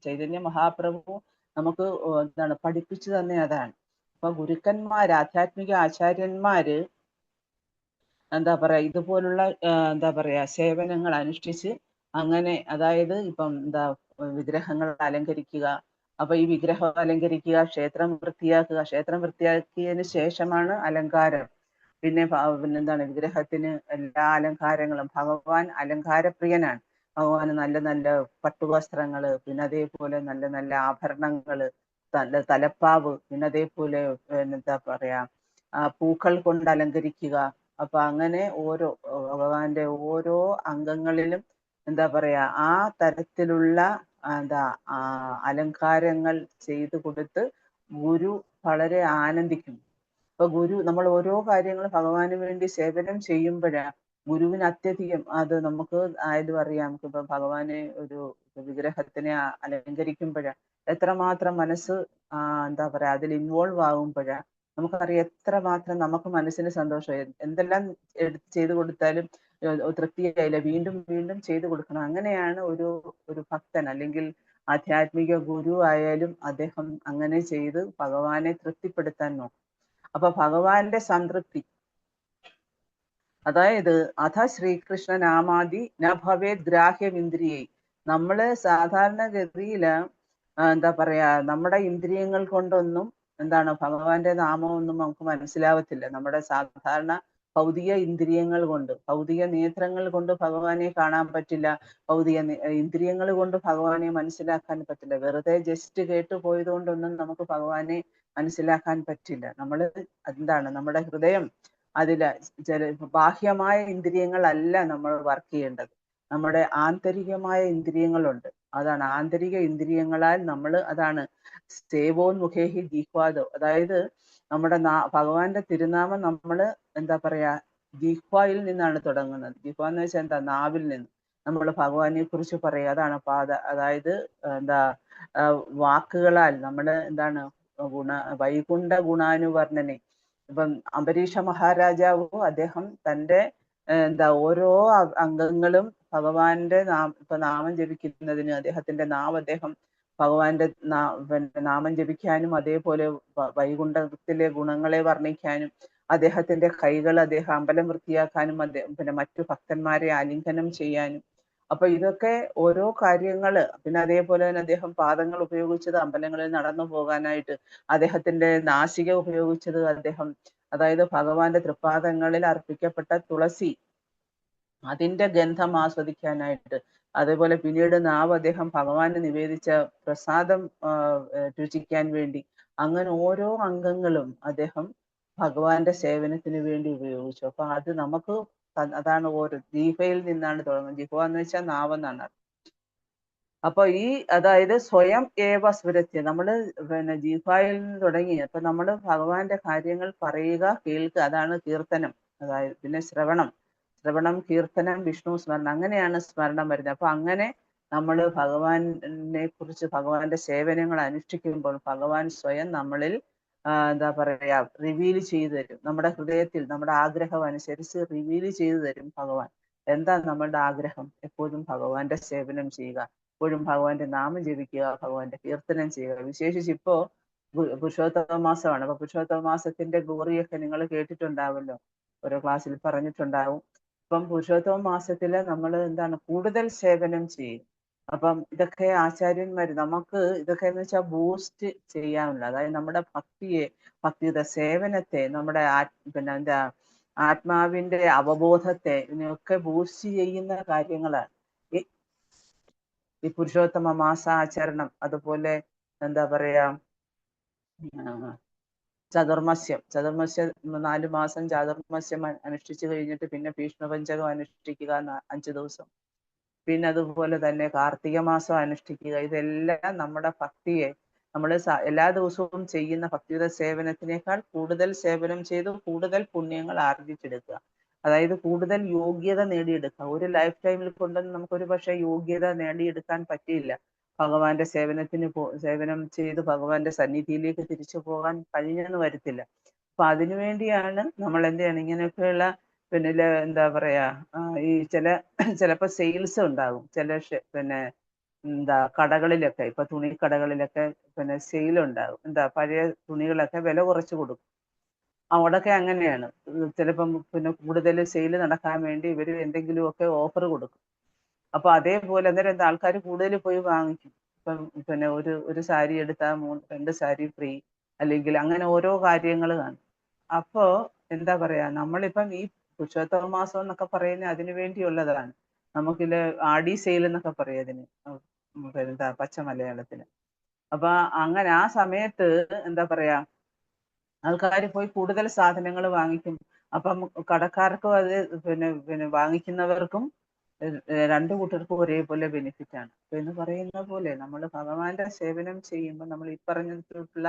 ചൈതന്യ മഹാപ്രഭു നമുക്ക് എന്താണ് പഠിപ്പിച്ചു തന്നെ അതാണ്. അപ്പൊ ഗുരുക്കന്മാര്, ആധ്യാത്മിക ആചാര്യന്മാര് എന്താ പറയാ ഇതുപോലുള്ള എന്താ പറയാ സേവനങ്ങൾ അനുഷ്ഠിച്ച് അങ്ങനെ, അതായത് ഇപ്പം എന്താ വിഗ്രഹങ്ങൾ അലങ്കരിക്കുക, അപ്പൊ ഈ വിഗ്രഹം അലങ്കരിക്കുക, ക്ഷേത്രം വൃത്തിയാക്കുക, ക്ഷേത്രം വൃത്തിയാക്കിയതിന് ശേഷമാണ് അലങ്കാരം. പിന്നെ പിന്നെന്താണ് വിഗ്രഹത്തിന് എല്ലാ അലങ്കാരങ്ങളും, ഭഗവാൻ അലങ്കാരപ്രിയനാണ്. ഭഗവാന് നല്ല നല്ല പട്ടുവസ്ത്രങ്ങള്, പിന്നെ അതേപോലെ നല്ല നല്ല ആഭരണങ്ങള്, നല്ല തലപ്പാവ്, പിന്നെ അതേപോലെ എന്താ പറയാ പൂക്കൾ കൊണ്ട് അലങ്കരിക്കുക. അപ്പൊ അങ്ങനെ ഓരോ ഭഗവാന്റെ ഓരോ അംഗങ്ങളിലും എന്താ പറയാ ആ തരത്തിലുള്ള എന്താ അലങ്കാരങ്ങൾ ചെയ്തു കൊടുത്ത് ഗുരു വളരെ ആനന്ദിക്കും. അപ്പൊ ഗുരു നമ്മൾ ഓരോ കാര്യങ്ങളും ഭഗവാന് വേണ്ടി സേവനം ചെയ്യുമ്പോഴാണ് ഗുരുവിന് അത്യധികം അത് നമുക്ക് ആയാലും അറിയാം. നമുക്കിപ്പോ ഭഗവാനെ ഒരു വിഗ്രഹത്തിനെ അലങ്കരിക്കുമ്പോഴാണ് എത്രമാത്രം മനസ്സ് എന്താ പറയാ അതിൽ ഇൻവോൾവ് ആകുമ്പോഴാണ് നമുക്കറിയാം എത്രമാത്രം നമുക്ക് മനസ്സിന് സന്തോഷം. എന്തെല്ലാം ചെയ്തു കൊടുത്താലും തൃപ്തിയായില്ല, വീണ്ടും വീണ്ടും ചെയ്തു കൊടുക്കണം. അങ്ങനെയാണ് ഒരു ഭക്തൻ അല്ലെങ്കിൽ ആധ്യാത്മിക ഗുരു ആയാലും അദ്ദേഹം അങ്ങനെ ചെയ്ത് ഭഗവാനെ തൃപ്തിപ്പെടുത്താൻ നോക്കും. അപ്പൊ ഭഗവാന്റെ സംതൃപ്തി, അതായത് അഥ ശ്രീകൃഷ്ണ നാമാദി ന ഭവേത് ഗ്രാഹ്യമിന്ദ്രിയൈ. നമ്മള് സാധാരണഗതിയില് എന്താ പറയാ നമ്മുടെ ഇന്ദ്രിയങ്ങൾ കൊണ്ടൊന്നും എന്താണ് ഭഗവാന്റെ നാമമൊന്നും നമുക്ക് മനസ്സിലാവത്തില്ല. നമ്മുടെ സാധാരണ ഭൗതിക ഇന്ദ്രിയങ്ങൾ കൊണ്ട്, ഭൗതിക നേത്രങ്ങൾ കൊണ്ട് ഭഗവാനെ കാണാൻ പറ്റില്ല, ഭൗതിക ഇന്ദ്രിയങ്ങൾ കൊണ്ട് ഭഗവാനെ മനസ്സിലാക്കാൻ പറ്റില്ല. വെറുതെ ജസ്റ്റ് കേട്ടു പോയത് കൊണ്ടൊന്നും നമുക്ക് ഭഗവാനെ മനസ്സിലാക്കാൻ പറ്റില്ല. നമ്മൾ എന്താണ് നമ്മുടെ ഹൃദയം അതില് ബാഹ്യമായ ഇന്ദ്രിയങ്ങളല്ല നമ്മൾ വർക്ക് ചെയ്യേണ്ടത്, നമ്മുടെ ആന്തരികമായ ഇന്ദ്രിയങ്ങളുണ്ട്. അതാണ് ആന്തരിക ഇന്ദ്രിയങ്ങളാൽ നമ്മൾ, അതാണ് സേവോന്മുഖേഹി ജിഹ്വാദോ, അതായത് നമ്മുടെ ഭഗവാന്റെ തിരുനാമം നമ്മള് എന്താ പറയാ ജിഹ്വായിൽ നിന്നാണ് തുടങ്ങുന്നത്. ജിഹ്വ എന്ന് വെച്ചാൽ എന്താ, നാവിൽ നിന്ന് നമ്മൾ ഭഗവാനെ കുറിച്ച് പറയുക. അതാണ് അതായത് എന്താ വാക്കുകളാൽ നമ്മൾ എന്താണ് വൈകുണ്ഠ ഗുണാനുവർണ്ണനെ. ഇപ്പം അംബരീഷ മഹാരാജാവും അദ്ദേഹം തൻ്റെ എന്താ ഓരോ അംഗങ്ങളും ഭഗവാന്റെ നാമം ജപിക്കുന്നതിന് അദ്ദേഹത്തിന്റെ അദ്ദേഹം ഭഗവാന്റെ നാമം ജപിക്കാനും അതേപോലെ വൈകുണ്ഠത്തിലെ ഗുണങ്ങളെ വർണ്ണിക്കാനും അദ്ദേഹത്തിന്റെ കൈകൾ അദ്ദേഹം അമ്പലം വൃത്തിയാക്കാനും പിന്നെ മറ്റു ഭക്തന്മാരെ ആലിംഗനം ചെയ്യാനും. അപ്പൊ ഇതൊക്കെ ഓരോ കാര്യങ്ങള്. പിന്നെ അതേപോലെ തന്നെ അദ്ദേഹം പാദങ്ങൾ ഉപയോഗിച്ചത് അമ്പലങ്ങളിൽ നടന്നു പോകാനായിട്ട്, അദ്ദേഹത്തിന്റെ നാസിക ഉപയോഗിച്ചത് അദ്ദേഹം അതായത് ഭഗവാന്റെ തൃപ്പാദങ്ങളിൽ അർപ്പിക്കപ്പെട്ട തുളസി അതിന്റെ ഗന്ധം ആസ്വദിക്കാനായിട്ട്, അതേപോലെ പിന്നീട് നാവ് അദ്ദേഹം ഭഗവാന് നിവേദിച്ച പ്രസാദം രുചിക്കാൻ വേണ്ടി, അങ്ങനെ ഓരോ അംഗങ്ങളും അദ്ദേഹം ഭഗവാന്റെ സേവനത്തിന് വേണ്ടി ഉപയോഗിച്ചു. അപ്പൊ അത് നമുക്ക് അതാണ് ഓരോ ജീഹയിൽ നിന്നാണ് തുടങ്ങുന്നത്. ജിഹ്വ എന്ന് വെച്ചാൽ നാവെന്നാണ്. അപ്പൊ അതായത് സ്വയം ഏവ സ്മൃത്യ, നമ്മള് പിന്നെ ജിഹ്വായിൽ നിന്ന് തുടങ്ങി അപ്പൊ നമ്മള് ഭഗവാന്റെ കാര്യങ്ങൾ പറയുക, കേൾക്കുക, അതാണ് കീർത്തനം. അതായത് പിന്നെ ശ്രവണം, കീർത്തനം, വിഷ്ണു സ്മരണം, അങ്ങനെയാണ് സ്മരണം വരുന്നത്. അപ്പൊ അങ്ങനെ നമ്മൾ ഭഗവാനെ കുറിച്ച്, ഭഗവാന്റെ സേവനങ്ങൾ അനുഷ്ഠിക്കുമ്പോൾ ഭഗവാൻ സ്വയം നമ്മളിൽ എന്താ പറയാ റിവീൽ ചെയ്തു തരും. നമ്മുടെ ഹൃദയത്തിൽ നമ്മുടെ ആഗ്രഹം അനുസരിച്ച് റിവീൽ ചെയ്തു തരും ഭഗവാൻ. എന്താ നമ്മളുടെ ആഗ്രഹം? എപ്പോഴും ഭഗവാന്റെ സേവനം ചെയ്യുക, എപ്പോഴും ഭഗവാന്റെ നാമം ജപിക്കുക, ഭഗവാന്റെ കീർത്തനം ചെയ്യുക. വിശേഷിച്ച് ഇപ്പോ പുരുഷോത്തമ മാസമാണ്. അപ്പൊ പുരുഷോത്തമ മാസത്തിന്റെ ഗ്ലോറിയൊക്കെ നിങ്ങൾ കേട്ടിട്ടുണ്ടാവല്ലോ, ഓരോ ക്ലാസ്സിൽ പറഞ്ഞിട്ടുണ്ടാവും. ഇപ്പം പുരുഷോത്തമ മാസത്തില് നമ്മൾ എന്താണ് കൂടുതൽ സേവനം ചെയ്യും. അപ്പം ഇതൊക്കെ ആചാര്യന്മാര് നമുക്ക് ഇതൊക്കെ എന്ന് വെച്ചാൽ ബൂസ്റ്റ് ചെയ്യാനുള്ള, അതായത് നമ്മുടെ ഭക്തിയുടെ സേവനത്തെ, നമ്മുടെ പിന്നെ എന്താ ആത്മാവിന്റെ അവബോധത്തെ ഇതിനൊക്കെ ബൂസ്റ്റ് ചെയ്യുന്ന കാര്യങ്ങളാണ് ഈ പുരുഷോത്തമ മാസാചരണം. അതുപോലെ എന്താ പറയാ ചതുർമസ്യം 4 മാസം ചതുർമസ്യം അനുഷ്ഠിച്ചു കഴിഞ്ഞിട്ട് പിന്നെ ഭീഷ്മപഞ്ചകം അനുഷ്ഠിക്കുക 5 ദിവസം. പിന്നെ അതുപോലെ തന്നെ കാർത്തിക മാസം അനുഷ്ഠിക്കുക. ഇതെല്ലാം നമ്മുടെ ഭക്തിയെ നമ്മൾ എല്ലാ ദിവസവും ചെയ്യുന്ന ഭക്തിയുടെ സേവനത്തിനേക്കാൾ കൂടുതൽ സേവനം ചെയ്ത് കൂടുതൽ പുണ്യങ്ങൾ ആർജിച്ചെടുക്കുക. അതായത് കൂടുതൽ യോഗ്യത നേടിയെടുക്കുക. ഒരു ലൈഫ് ടൈമിൽ കൊണ്ടൊന്നും നമുക്കൊരു പക്ഷേ യോഗ്യത നേടിയെടുക്കാൻ പറ്റിയില്ല. ഭഗവാന്റെ സേവനം ചെയ്ത് ഭഗവാന്റെ സന്നിധിയിലേക്ക് തിരിച്ചു പോകാൻ കഴിഞ്ഞെന്ന് വരത്തില്ല. അപ്പൊ അതിനു വേണ്ടിയാണ് നമ്മൾ എന്ത് ചെയ്യണം, ഇങ്ങനെയൊക്കെയുള്ള പിന്നെ എന്താ പറയാ ഈ ചിലപ്പോ സെയിൽസ് ഉണ്ടാകും പിന്നെ എന്താ കടകളിലൊക്കെ, ഇപ്പൊ തുണി കടകളിലൊക്കെ പിന്നെ സെയിൽ ഉണ്ടാകും. എന്താ പഴയ തുണികളൊക്കെ വില കുറച്ച് കൊടുക്കും. അവിടൊക്കെ അങ്ങനെയാണ്. ചിലപ്പം പിന്നെ കൂടുതൽ സെയിൽ നടക്കാൻ വേണ്ടി ഇവർ എന്തെങ്കിലുമൊക്കെ ഓഫർ കൊടുക്കും. അപ്പൊ അതേപോലെ അന്നേരം എന്താ ആൾക്കാർ കൂടുതൽ പോയി വാങ്ങിക്കും. ഇപ്പം പിന്നെ ഒരു സാരി എടുത്താൽ 2 സാരി ഫ്രീ, അല്ലെങ്കിൽ അങ്ങനെ ഓരോ കാര്യങ്ങൾ കാണും. അപ്പോ എന്താ പറയാ, നമ്മളിപ്പം ഈ പുരുഷോത്തമ മാസം എന്നൊക്കെ പറയുന്നത് അതിനു വേണ്ടിയുള്ളതാണ്. നമുക്കില് ആടി സെയിൽ എന്നൊക്കെ പറയും അതിന്, എന്താ പച്ച മലയാളത്തിന്. അപ്പൊ അങ്ങനെ ആ സമയത്ത് എന്താ പറയാ, ആൾക്കാർ പോയി കൂടുതൽ സാധനങ്ങൾ വാങ്ങിക്കും. അപ്പം കടക്കാർക്കും അത് പിന്നെ വാങ്ങിക്കുന്നവർക്കും രണ്ടു കൂട്ടർക്കും ഒരേപോലെ ബെനിഫിറ്റ് ആണ്. എന്ന് പറയുന്ന പോലെ നമ്മൾ ഭഗവാന്റെ സേവനം ചെയ്യുമ്പോൾ നമ്മൾ ഈ പറഞ്ഞിട്ടുള്ള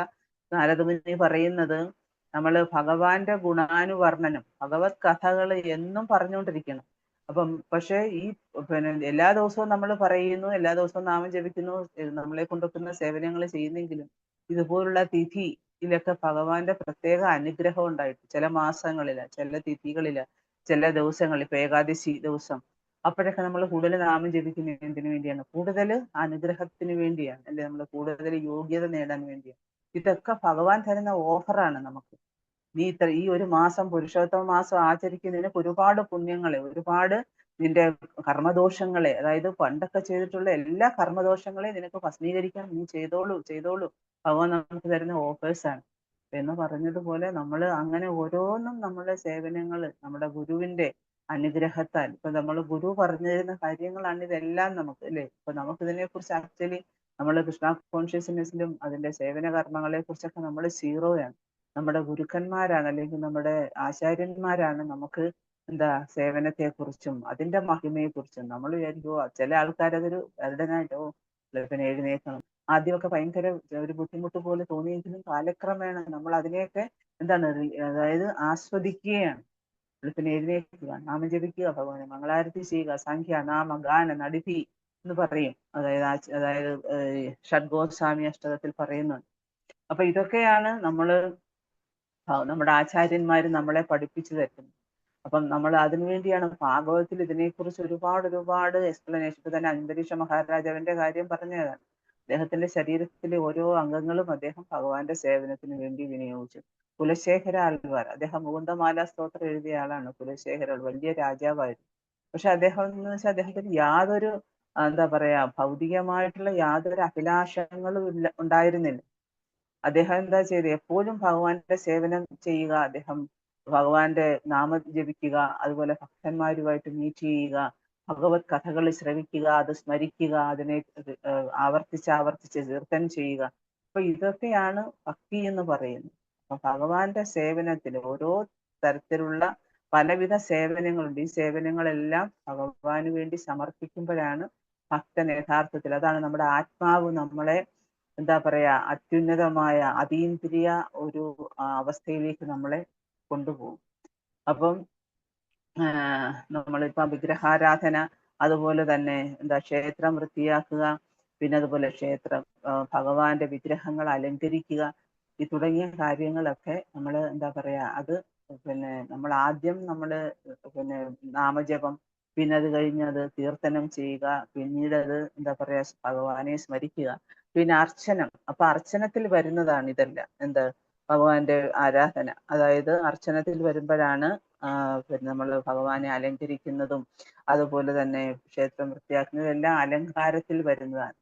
നാരദമുനി പറയുന്നത്, നമ്മൾ ഭഗവാന്റെ ഗുണാനുവർണ്ണനം, ഭഗവത് കഥകൾ എന്നും പറഞ്ഞുകൊണ്ടിരിക്കണം. അപ്പം പക്ഷെ ഈ പിന്നെ എല്ലാ ദിവസവും നമ്മൾ പറയുന്നു, എല്ലാ ദിവസവും നാമം ജപിക്കുന്നു, നമ്മളെ കൊണ്ടൊക്കുന്ന സേവനങ്ങൾ ചെയ്യുന്നെങ്കിലും ഇതുപോലുള്ള തിഥിയിലൊക്കെ ഭഗവാന്റെ പ്രത്യേക അനുഗ്രഹം ഉണ്ടായിട്ട് ചില മാസങ്ങളില്, ചില തിഥികളില്, ചില ദിവസങ്ങളിൽ, ഇപ്പൊ ഏകാദശി ദിവസം, അപ്പോഴൊക്കെ നമ്മൾ കൂടുതൽ നാമം ജപിക്കുന്നത് എന്തിനു വേണ്ടിയാണ്? കൂടുതൽ അനുഗ്രഹത്തിന് വേണ്ടിയാണ്, അല്ലെ? നമ്മൾ കൂടുതൽ യോഗ്യത നേടാൻ വേണ്ടിയാണ്. ഇതൊക്കെ ഭഗവാൻ തരുന്ന ഓഫറാണ് നമുക്ക്. ഈ ഒരു മാസം, പുരുഷോത്തമ മാസം ആചരിക്കുന്നതിന് ഒരുപാട് പുണ്യങ്ങളെ, ഒരുപാട് നിന്റെ കർമ്മദോഷങ്ങളെ, അതായത് പണ്ടൊക്കെ ചെയ്തിട്ടുള്ള എല്ലാ കർമ്മദോഷങ്ങളെയും നിനക്ക് ഭസ്മീകരിക്കാൻ നീ ചെയ്തോളൂ. ഭഗവാൻ നമുക്ക് തരുന്ന ഓഫേഴ്സാണ്. എന്ന് പറഞ്ഞതുപോലെ നമ്മൾ അങ്ങനെ ഓരോന്നും നമ്മുടെ സേവനങ്ങൾ നമ്മുടെ ഗുരുവിന്റെ അനുഗ്രഹത്താൽ, ഇപ്പൊ നമ്മൾ ഗുരു പറഞ്ഞു തരുന്ന കാര്യങ്ങളാണ് ഇതെല്ലാം നമുക്ക്, അല്ലെ? ഇപ്പൊ നമുക്ക് ഇതിനെ കുറിച്ച് ആക്ച്വലി നമ്മൾ കൃഷ്ണ കോൺഷ്യസ്നെസ്സിലും അതിന്റെ സേവന കർമ്മങ്ങളെ കുറിച്ചൊക്കെ നമ്മൾ സീറോയാണ്. നമ്മുടെ ഗുരുക്കന്മാരാണ്, അല്ലെങ്കിൽ നമ്മുടെ ആചാര്യന്മാരാണ് നമുക്ക് എന്താ സേവനത്തെക്കുറിച്ചും അതിന്റെ മഹിമയെക്കുറിച്ചും. നമ്മൾ വിചാരിക്കുമോ, ചില ആൾക്കാരതൊരു ബർഡനായിട്ടോ, പിന്നെ എഴുന്നേൽക്കണം, ആദ്യമൊക്കെ ഭയങ്കര ഒരു ബുദ്ധിമുട്ട് പോലെ തോന്നിയെങ്കിലും കാലക്രമേണ നമ്മൾ അതിനെയൊക്കെ എന്താണ് അതായത് ആസ്വദിക്കുകയാണ്. പിന്നെ എഴുന്നേൽക്കുക, നാമം ജപിക്കുക, ഭഗവാനെ മംഗളാരതി ചെയ്യുക, സംഖ്യ, നാമ, ഗാന, നടിപി എന്ന് പറയും. അതായത് ഷഡ്ഗോസ്വാമി അഷ്ടകത്തിൽ പറയുന്നുണ്ട്. അപ്പൊ ഇതൊക്കെയാണ് നമ്മുടെ ആചാര്യന്മാര് നമ്മളെ പഠിപ്പിച്ചു തരുന്നത്. അപ്പം നമ്മൾ അതിനുവേണ്ടിയാണ് ഭാഗവതത്തിൽ ഇതിനെക്കുറിച്ച് ഒരുപാട് എക്സ്പ്ലനേഷൻ. ഇപ്പൊ തന്നെ അന്തരീക്ഷ മഹാരാജാവിന്റെ കാര്യം പറഞ്ഞതാണ്. അദ്ദേഹത്തിന്റെ ശരീരത്തിലെ ഓരോ അംഗങ്ങളും അദ്ദേഹം ഭഗവാന്റെ സേവനത്തിന് വേണ്ടി വിനിയോഗിച്ചു. കുലശേഖര ആൾവാർ, അദ്ദേഹം മുകുന്ദമാല സ്തോത്രം എഴുതിയ ആളാണ്. കുലശേഖര വലിയ രാജാവായിരുന്നു. പക്ഷെ അദ്ദേഹം എന്ന് വെച്ചാൽ അദ്ദേഹത്തിന് യാതൊരു എന്താ പറയാ ഭൗതികമായിട്ടുള്ള യാതൊരു അഭിലാഷങ്ങളും ഉണ്ടായിരുന്നില്ല. അദ്ദേഹം എന്താ ചെയ്തത്, എപ്പോഴും ഭഗവാന്റെ സേവനം ചെയ്യുക, അദ്ദേഹം ഭഗവാന്റെ നാമം ജപിക്കുക, അതുപോലെ ഭക്തന്മാരുമായിട്ട് മീറ്റ് ചെയ്യുക, ഭഗവത് കഥകൾ ശ്രവിക്കുക, അത് സ്മരിക്കുക, അതിനെ ആവർത്തിച്ച് കീർത്തനം ചെയ്യുക. അപ്പൊ ഇതൊക്കെയാണ് ഭക്തി എന്ന് പറയുന്നത്. അപ്പൊ ഭഗവാന്റെ സേവനത്തിൽ ഓരോ തരത്തിലുള്ള പലവിധ സേവനങ്ങളുണ്ട്. ഈ സേവനങ്ങളെല്ലാം ഭഗവാന് വേണ്ടി സമർപ്പിക്കുമ്പോഴാണ് ഭക്തൻ യഥാർത്ഥത്തിൽ, അതാണ് നമ്മുടെ ആത്മാവ് നമ്മളെ എന്താ പറയാ അത്യുന്നതമായ അതീന്ദ്രിയ ഒരു അവസ്ഥയിലേക്ക് നമ്മളെ കൊണ്ടുപോകും. അപ്പം നമ്മളിപ്പോ വിഗ്രഹാരാധന, അതുപോലെ തന്നെ എന്താ ക്ഷേത്രം വൃത്തിയാക്കുക, പിന്നെ അതുപോലെ ഭഗവാന്റെ വിഗ്രഹങ്ങൾ അലങ്കരിക്കുക, ഈ തുടങ്ങിയ കാര്യങ്ങളൊക്കെ നമ്മൾ എന്താ പറയാ അത് പിന്നെ നമ്മൾ ആദ്യം പിന്നെ നാമജപം, പിന്നെ അത് കഴിഞ്ഞ് അത് കീർത്തനം ചെയ്യുക, പിന്നീട് അത് എന്താ പറയാ ഭഗവാനെ സ്മരിക്കുക, പിന്നെ അർച്ചനം. അപ്പൊ അർച്ചനത്തിൽ വരുന്നതാണ് ഇതെല്ലാം. ഭഗവാന്റെ ആരാധന, അതായത് അർച്ചനത്തിൽ വരുമ്പോഴാണ് പിന്നെ നമ്മൾ ഭഗവാനെ അലങ്കരിക്കുന്നതും, അതുപോലെ തന്നെ ക്ഷേത്രം വൃത്തിയാക്കുന്നതും എല്ലാം അലങ്കാരത്തിൽ വരുന്നതാണ്.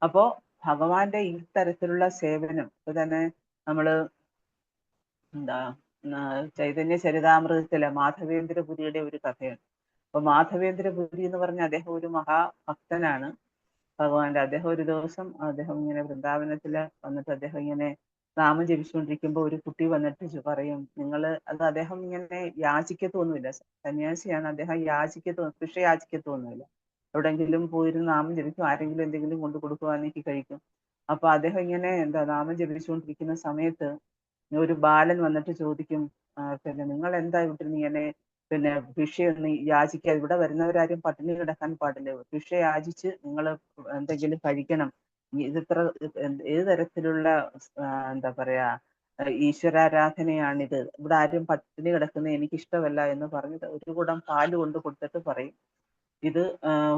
അപ്പോ ഭഗവാന്റെ ഈ തരത്തിലുള്ള സേവനം ഇപ്പൊ തന്നെ നമ്മള് എന്താ ചൈതന്യ ചരിതാമൃതത്തിലെ മാധവേന്ദ്രപുരിയുടെ ഒരു കഥയാണ്. അപ്പൊ മാധവേന്ദ്രപുരി എന്ന് പറഞ്ഞ അദ്ദേഹം ഒരു മഹാഭക്തനാണ് ഭഗവാന്റെ. അദ്ദേഹം ഒരു ദിവസം ഇങ്ങനെ വൃന്ദാവനത്തില് വന്നിട്ട് അദ്ദേഹം ഇങ്ങനെ നാമം ജപിച്ചുകൊണ്ടിരിക്കുമ്പോൾ ഒരു കുട്ടി വന്നിട്ട് പറയും, അദ്ദേഹം ഇങ്ങനെ യാചിക്കത്തൊന്നുമില്ല, സന്യാസിയാണ് അദ്ദേഹം, ഭിക്ഷ യാചിക്കത്തൊന്നുമില്ല. എവിടെങ്കിലും പോയിരുന്ന് നാമം ജപിക്കും, ആരെങ്കിലും എന്തെങ്കിലും കൊണ്ട് കൊടുക്കുവാണെങ്കിൽ കഴിക്കും. അപ്പൊ അദ്ദേഹം ഇങ്ങനെ നാമം ജപിച്ചുകൊണ്ടിരിക്കുന്ന സമയത്ത് ഒരു ബാലൻ വന്നിട്ട് ചോദിക്കും, പിന്നെ നിങ്ങൾ എന്താ ഇവിടെ ഇങ്ങനെ പിന്നെ ഭിക്ഷയൊന്നും യാചിക്കാതെ, ഇവിടെ വരുന്നവരാരും പട്ടിണി കിടക്കാൻ പാടില്ല, ഭിക്ഷ യാചിച്ച് നിങ്ങൾ എന്തെങ്കിലും കഴിക്കണം, ഇതിത്ര ഏത് തരത്തിലുള്ള എന്താ പറയാ ഈശ്വരാരാധനയാണിത്, ഇവിടെ ആരും പട്ടിണി കിടക്കുന്നത് എനിക്കിഷ്ടമല്ല എന്ന് പറഞ്ഞിട്ട് ഒരു കുടം പാല് കൊണ്ട് കൊടുത്തിട്ട് പറയും, ഇത്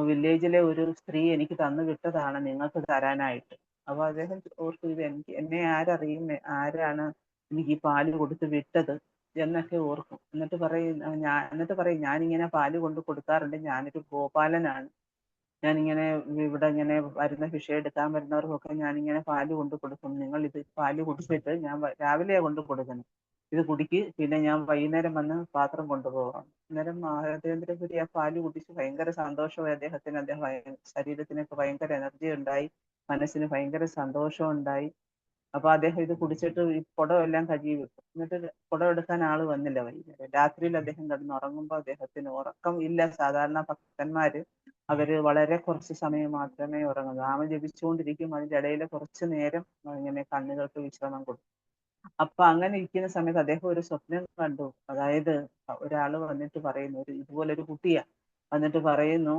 വില്ലേജിലെ ഒരു സ്ത്രീ എനിക്ക് തന്നു വിട്ടതാണ് നിങ്ങൾക്ക് തരാനായിട്ട്. അപ്പൊ അദ്ദേഹം ഓർത്തു, ഇത് എന്നെ ആരറിയും, ആരാണ് എനിക്ക് ഈ പാല് കൊടുത്ത് വിട്ടത് എന്നൊക്കെ ഓർക്കും. എന്നിട്ട് പറയും ഞാനിങ്ങനെ പാല് കൊണ്ട് കൊടുക്കാറുണ്ട്, ഞാനൊരു ഗോപാലനാണ്, ഞാനിങ്ങനെ ഇവിടെ ഇങ്ങനെ വരുന്ന ഭിക്ഷ എടുക്കാൻ വരുന്നവർക്കൊക്കെ ഞാനിങ്ങനെ പാല് കൊണ്ട് കൊടുക്കും, നിങ്ങൾ ഇത് പാല് കുടിച്ചിട്ട് ഞാൻ രാവിലെയാ കൊണ്ട് കൊടുക്കുന്നത്, ഇത് കുടിക്ക്, പിന്നെ ഞാൻ വൈകുന്നേരം വന്ന് പാത്രം കൊണ്ടുപോകാം. അന്നേരം മഹാദേവേന്ദ്രപുരി ആ പാല് കുടിച്ച് ഭയങ്കര സന്തോഷമായി അദ്ദേഹത്തിന്. ശരീരത്തിനൊക്കെ ഭയങ്കര എനർജി ഉണ്ടായി, മനസ്സിന് ഭയങ്കര സന്തോഷം ഉണ്ടായി. അപ്പൊ അദ്ദേഹം ഇത് കുടിച്ചിട്ട് ഈ കുടം എല്ലാം കഴുകി വെക്കും. എന്നിട്ട് കുടം എടുക്കാൻ ആള് വന്നില്ല വൈകുന്നേരം. രാത്രിയിൽ അദ്ദേഹം കിടന്നുറങ്ങുമ്പോൾ അദ്ദേഹത്തിന് ഉറക്കം ഇല്ല. സാധാരണ ഭക്തന്മാര് അവര് വളരെ കുറച്ച് സമയം മാത്രമേ ഉറങ്ങൂ, നാമം ജപിച്ചുകൊണ്ടിരിക്കും, അതിന്റെ ഇടയിൽ കുറച്ചു നേരം ഇങ്ങനെ കണ്ണുകൾക്ക് വിശ്രമം കൊടുക്കും. അപ്പൊ അങ്ങനെ ഇരിക്കുന്ന സമയത്ത് അദ്ദേഹം ഒരു സ്വപ്നം കണ്ടു. അതായത് ഒരാള് വന്നിട്ട് പറയുന്നു, ഇതുപോലൊരു കുട്ടിയാ വന്നിട്ട് പറയുന്നു,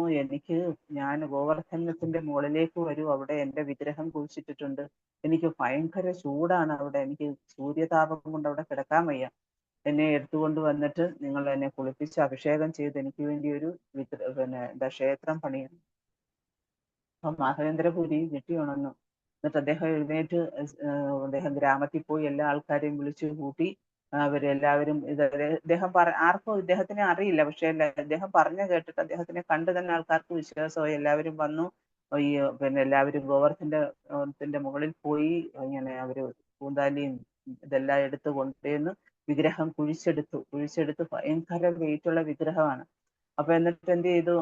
ഞാൻ ഗോവർദ്ധനത്തിന്റെ മുകളിലേക്ക് വരൂ, അവിടെ എന്റെ വിഗ്രഹം കുഴിച്ചിട്ടിട്ടുണ്ട്, എനിക്ക് ഭയങ്കര ചൂടാണ് അവിടെ, എനിക്ക് സൂര്യതാപം കൊണ്ട് അവിടെ കിടക്കാൻ വയ്യ, എന്നെ എടുത്തുകൊണ്ട് വന്നിട്ട് നിങ്ങൾ എന്നെ കുളിപ്പിച്ച് അഭിഷേകം ചെയ്ത് എനിക്ക് വേണ്ടി ഒരു ക്ഷേത്രം പണിയണം. അപ്പൊ മാധവേന്ദ്രപുരി ഞെട്ടി ഉണർന്നു. എന്നിട്ട് അദ്ദേഹം എഴുന്നേറ്റ് അദ്ദേഹം ഗ്രാമത്തിൽ പോയി എല്ലാ ആൾക്കാരെയും വിളിച്ചു കൂട്ടി. അവരെല്ലാവരും ആർക്കും ഇദ്ദേഹത്തിനെ അറിയില്ല, പക്ഷെ അദ്ദേഹം പറഞ്ഞു കേട്ടിട്ട് അദ്ദേഹത്തിനെ കണ്ടു തന്നെ ആൾക്കാർക്ക് വിശ്വാസമായി. എല്ലാവരും വന്നു. ഈ എല്ലാവരും ഗോവർദ്ധന്റെ മുകളിൽ പോയി ഇങ്ങനെ അവര് പൂന്താലിയും ഇതെല്ലാം എടുത്ത് കൊണ്ടുവന്ന് വിഗ്രഹം കുഴിച്ചെടുത്ത് ഭയങ്കര വെയിറ്റുള്ള വിഗ്രഹമാണ്. അപ്പൊ എന്നിട്ട് എന്ത് ചെയ്തു,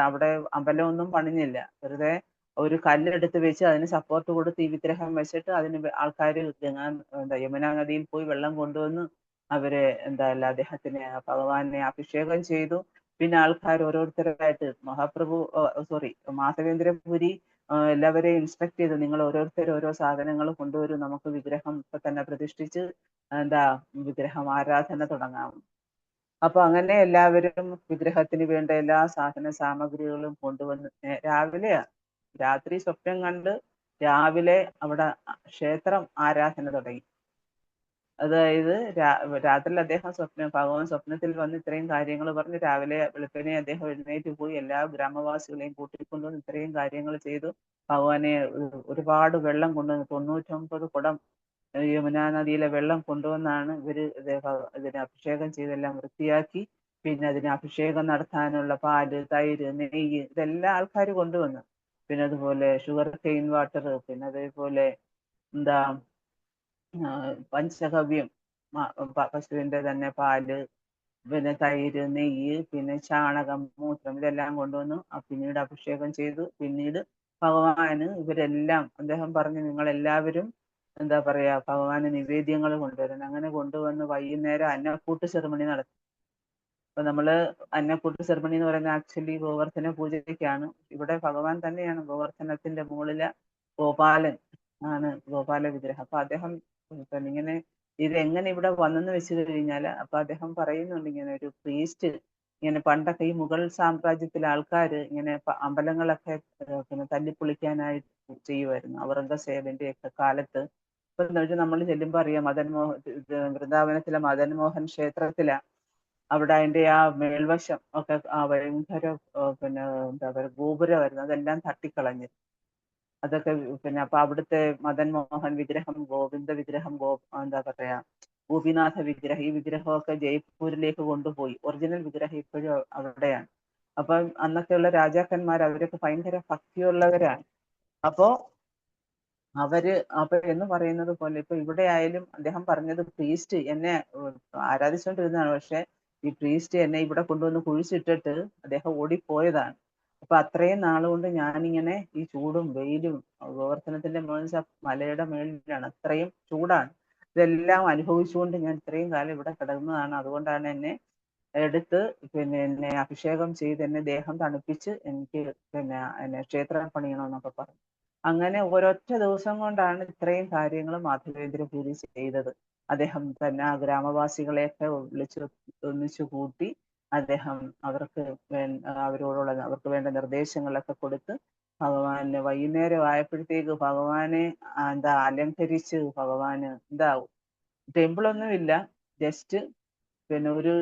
അവിടെ അമ്പലമൊന്നും പണിഞ്ഞില്ല, വെറുതെ ഒരു കല്ലെടുത്ത് വെച്ച് അതിന് സപ്പോർട്ട് കൊടുത്ത് ഈ വിഗ്രഹം വെച്ചിട്ട് അതിന് ആൾക്കാർ യമുനാ നദിയിൽ പോയി വെള്ളം കൊണ്ടുവന്ന് അദ്ദേഹത്തിനെ ഭഗവാനെ അഭിഷേകം ചെയ്തു. പിന്നെ ആൾക്കാർ ഓരോരുത്തരായിട്ട് മാധവേന്ദ്രപുരി എല്ലാവരെയും ഇൻസ്ട്രക്ട് ചെയ്തു, നിങ്ങൾ ഓരോരുത്തരും ഓരോ സാധനങ്ങൾ കൊണ്ടുവരും, നമുക്ക് വിഗ്രഹം ഇപ്പൊ തന്നെ പ്രതിഷ്ഠിച്ച് വിഗ്രഹം ആരാധന തുടങ്ങാം. അപ്പൊ അങ്ങനെ എല്ലാവരും വിഗ്രഹത്തിന് വേണ്ട എല്ലാ സാധന സാമഗ്രികളും കൊണ്ടുവന്ന് രാവിലെയാ, രാത്രി സ്വപ്നം കണ്ട് രാവിലെ അവിടെ ക്ഷേത്രം ആരാധന തുടങ്ങി. അതായത് രാത്രിയിൽ അദ്ദേഹം ഭഗവാൻ സ്വപ്നത്തിൽ വന്ന് ഇത്രയും കാര്യങ്ങൾ പറഞ്ഞ് രാവിലെ വെളുപ്പിനെ അദ്ദേഹം എഴുന്നേറ്റ് പോയി എല്ലാ ഗ്രാമവാസികളെയും കൂട്ടിക്കൊണ്ടുവന്ന് ഇത്രയും കാര്യങ്ങൾ ചെയ്തു. ഭഗവാനെ ഒരുപാട് വെള്ളം കൊണ്ടുവന്ന് 99 കുടം യമുനാ നദിയിലെ വെള്ളം കൊണ്ടുവന്നാണ് ഇതിന് അഭിഷേകം ചെയ്തെല്ലാം വൃത്തിയാക്കി. പിന്നെ അതിന് അഭിഷേകം നടത്താനുള്ള പാല്, തൈര്, നെയ്യ് ഇതെല്ലാം ആൾക്കാർ കൊണ്ടുവന്നു. പിന്നെ അതുപോലെ ഷുഗർ കെയിൻ വാട്ടർ, പിന്നെ അതേപോലെ പഞ്ചഗവ്യം, പശുവിന്റെ തന്നെ പാല്, പിന്നെ തൈര്, നെയ്യ്, പിന്നെ ചാണകം, മൂത്രം ഇതെല്ലാം കൊണ്ടുവന്നു പിന്നീട് അഭിഷേകം ചെയ്തു. പിന്നീട് ഭഗവാന് ഇവരെല്ലാം അദ്ദേഹം പറഞ്ഞു, നിങ്ങൾ എല്ലാവരും ഭഗവാന് നിവേദ്യങ്ങൾ കൊണ്ടുവരണം. അങ്ങനെ കൊണ്ടുവന്ന് വൈകുന്നേരം അന്നക്കൂട്ട് സെറിമണി നടത്തി. അപ്പൊ നമ്മള് അന്നക്കൂട്ട് സെറിമണി എന്ന് പറയുന്നത് ആക്ച്വലി ഗോവർദ്ധന പൂജയ്ക്കാണ്. ഇവിടെ ഭഗവാൻ തന്നെയാണ് ഗോവർദ്ധനത്തിന്റെ മുകളിലെ ഗോപാലൻ ആണ്, ഗോപാല വിഗ്രഹം. അപ്പൊ അദ്ദേഹം ഇങ്ങനെ ഇതെങ്ങനെ ഇവിടെ വന്നെന്ന് വെച്ച് കഴിഞ്ഞാല് അപ്പൊ അദ്ദേഹം പറയുന്നുണ്ട്, ഇങ്ങനെ ഒരു പ്രീസ്റ്റ് ഇങ്ങനെ പണ്ടൊക്കെ ഈ മുഗൾ സാമ്രാജ്യത്തിലെ ആൾക്കാര് ഇങ്ങനെ അമ്പലങ്ങളൊക്കെ തല്ലിപ്പൊളിക്കാനായിട്ട് ചെയ്യുമായിരുന്നു. ഔറംഗസേബിന്റെ ഒക്കെ കാലത്ത്. ഇപ്പൊ നമ്മൾ ചെല്ലുമ്പോ അറിയാം, വൃന്ദാവനത്തിലെ മദൻ മോഹൻ ക്ഷേത്രത്തില അവിടെ അതിന്റെ ആ മേൽവശം ഒക്കെ ഭയങ്കര ഗോപുരമായിരുന്നു, അതെല്ലാം തട്ടിക്കളഞ്ഞ്. അതൊക്കെ അപ്പൊ അവിടുത്തെ മദൻ മോഹൻ വിഗ്രഹം, ഗോവിന്ദ വിഗ്രഹം, ഗോപിനാഥ വിഗ്രഹം, ഈ വിഗ്രഹമൊക്കെ ജയ്പൂരിലേക്ക് കൊണ്ടുപോയി. ഒറിജിനൽ വിഗ്രഹം ഇപ്പോഴും അവിടെയാണ്. അപ്പൊ അന്നൊക്കെയുള്ള രാജാക്കന്മാർ അവരൊക്കെ ഭയങ്കര ഭക്തിയുള്ളവരാണ്. അപ്പോ എന്ന് പറയുന്നത് പോലെ ഇപ്പൊ ഇവിടെ ആയാലും അദ്ദേഹം പറഞ്ഞത്, പ്രീസ്റ്റ് എന്നെ ആരാധിച്ചുകൊണ്ടിരുന്നതാണ്, പക്ഷെ ഈ പ്രീസ്റ്റ് എന്നെ ഇവിടെ കൊണ്ടുവന്ന് കുഴിച്ചിട്ടിട്ട് അദ്ദേഹം ഓടിപ്പോയതാണ്. അപ്പൊ അത്രയും നാളുകൊണ്ട് ഞാനിങ്ങനെ ഈ ചൂടും വെയിലും, ഗോവർദ്ധനത്തിന്റെ മലയുടെ മേളിലാണ്, അത്രയും ചൂടാണ്, ഇതെല്ലാം അനുഭവിച്ചുകൊണ്ട് ഞാൻ ഇത്രയും കാലം ഇവിടെ കിടന്നതാണ്. അതുകൊണ്ടാണ് എന്നെ എടുത്ത് എന്നെ അഭിഷേകം ചെയ്ത് എന്നെ ദേഹം തണുപ്പിച്ച് എനിക്ക് എന്നെ ക്ഷേത്രം പണിയണമെന്നൊക്കെ പറഞ്ഞു. അങ്ങനെ ഒരൊറ്റ ദിവസം കൊണ്ടാണ് ഇത്രയും കാര്യങ്ങൾ മാധവേന്ദ്രപുരി ചെയ്തത്. അദ്ദേഹം തന്നെ ആ ഗ്രാമവാസികളെയൊക്കെ ഒന്നിച്ചു കൂട്ടി അദ്ദേഹം അവർക്ക് വേണ്ട നിർദ്ദേശങ്ങളൊക്കെ കൊടുത്ത് ഭഗവാന് വൈകുന്നേരം ആയപ്പോഴത്തേക്ക് ഭഗവാനെ എന്താ അലങ്കരിച്ച് ഭഗവാന് എന്താ ടെമ്പിളൊന്നും ഇല്ല, ജസ്റ്റ് പിന്നെ ഒരു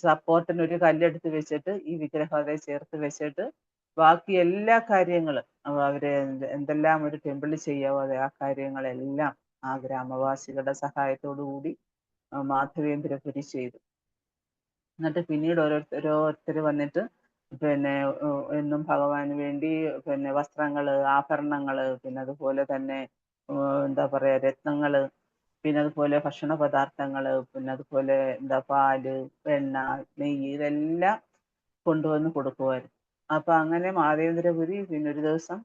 സപ്പോർട്ടിന് ഒരു കല്ലെടുത്ത് വെച്ചിട്ട് ഈ വിഗ്രഹം അതേ ചേർത്ത് വെച്ചിട്ട് ബാക്കി എല്ലാ കാര്യങ്ങളും അവര് എന്തെല്ലാം ഒരു ടെമ്പിളിൽ ചെയ്യാവോ അതെ ആ കാര്യങ്ങളെല്ലാം ആ ഗ്രാമവാസികളുടെ സഹായത്തോടു കൂടി മാധവേന്ദ്രപുരി ചെയ്തു. എന്നിട്ട് പിന്നീട് ഓരോരുത്തർ വന്നിട്ട് പിന്നെ എന്നും ഭഗവാന് വേണ്ടി പിന്നെ വസ്ത്രങ്ങള്, ആഭരണങ്ങള്, പിന്നെ അതുപോലെ തന്നെ എന്താ പറയാ രത്നങ്ങള്, പിന്നെ അതുപോലെ ഭക്ഷണ പദാർത്ഥങ്ങള്, പിന്നെ അതുപോലെ എന്താ പാല്, വെണ്ണ, നെയ്യ്, ഇതെല്ലാം കൊണ്ടുവന്ന് കൊടുക്കുമായിരുന്നു. അപ്പൊ അങ്ങനെ മാധവേന്ദ്രപുരി പിന്നെ ഒരു ദിവസം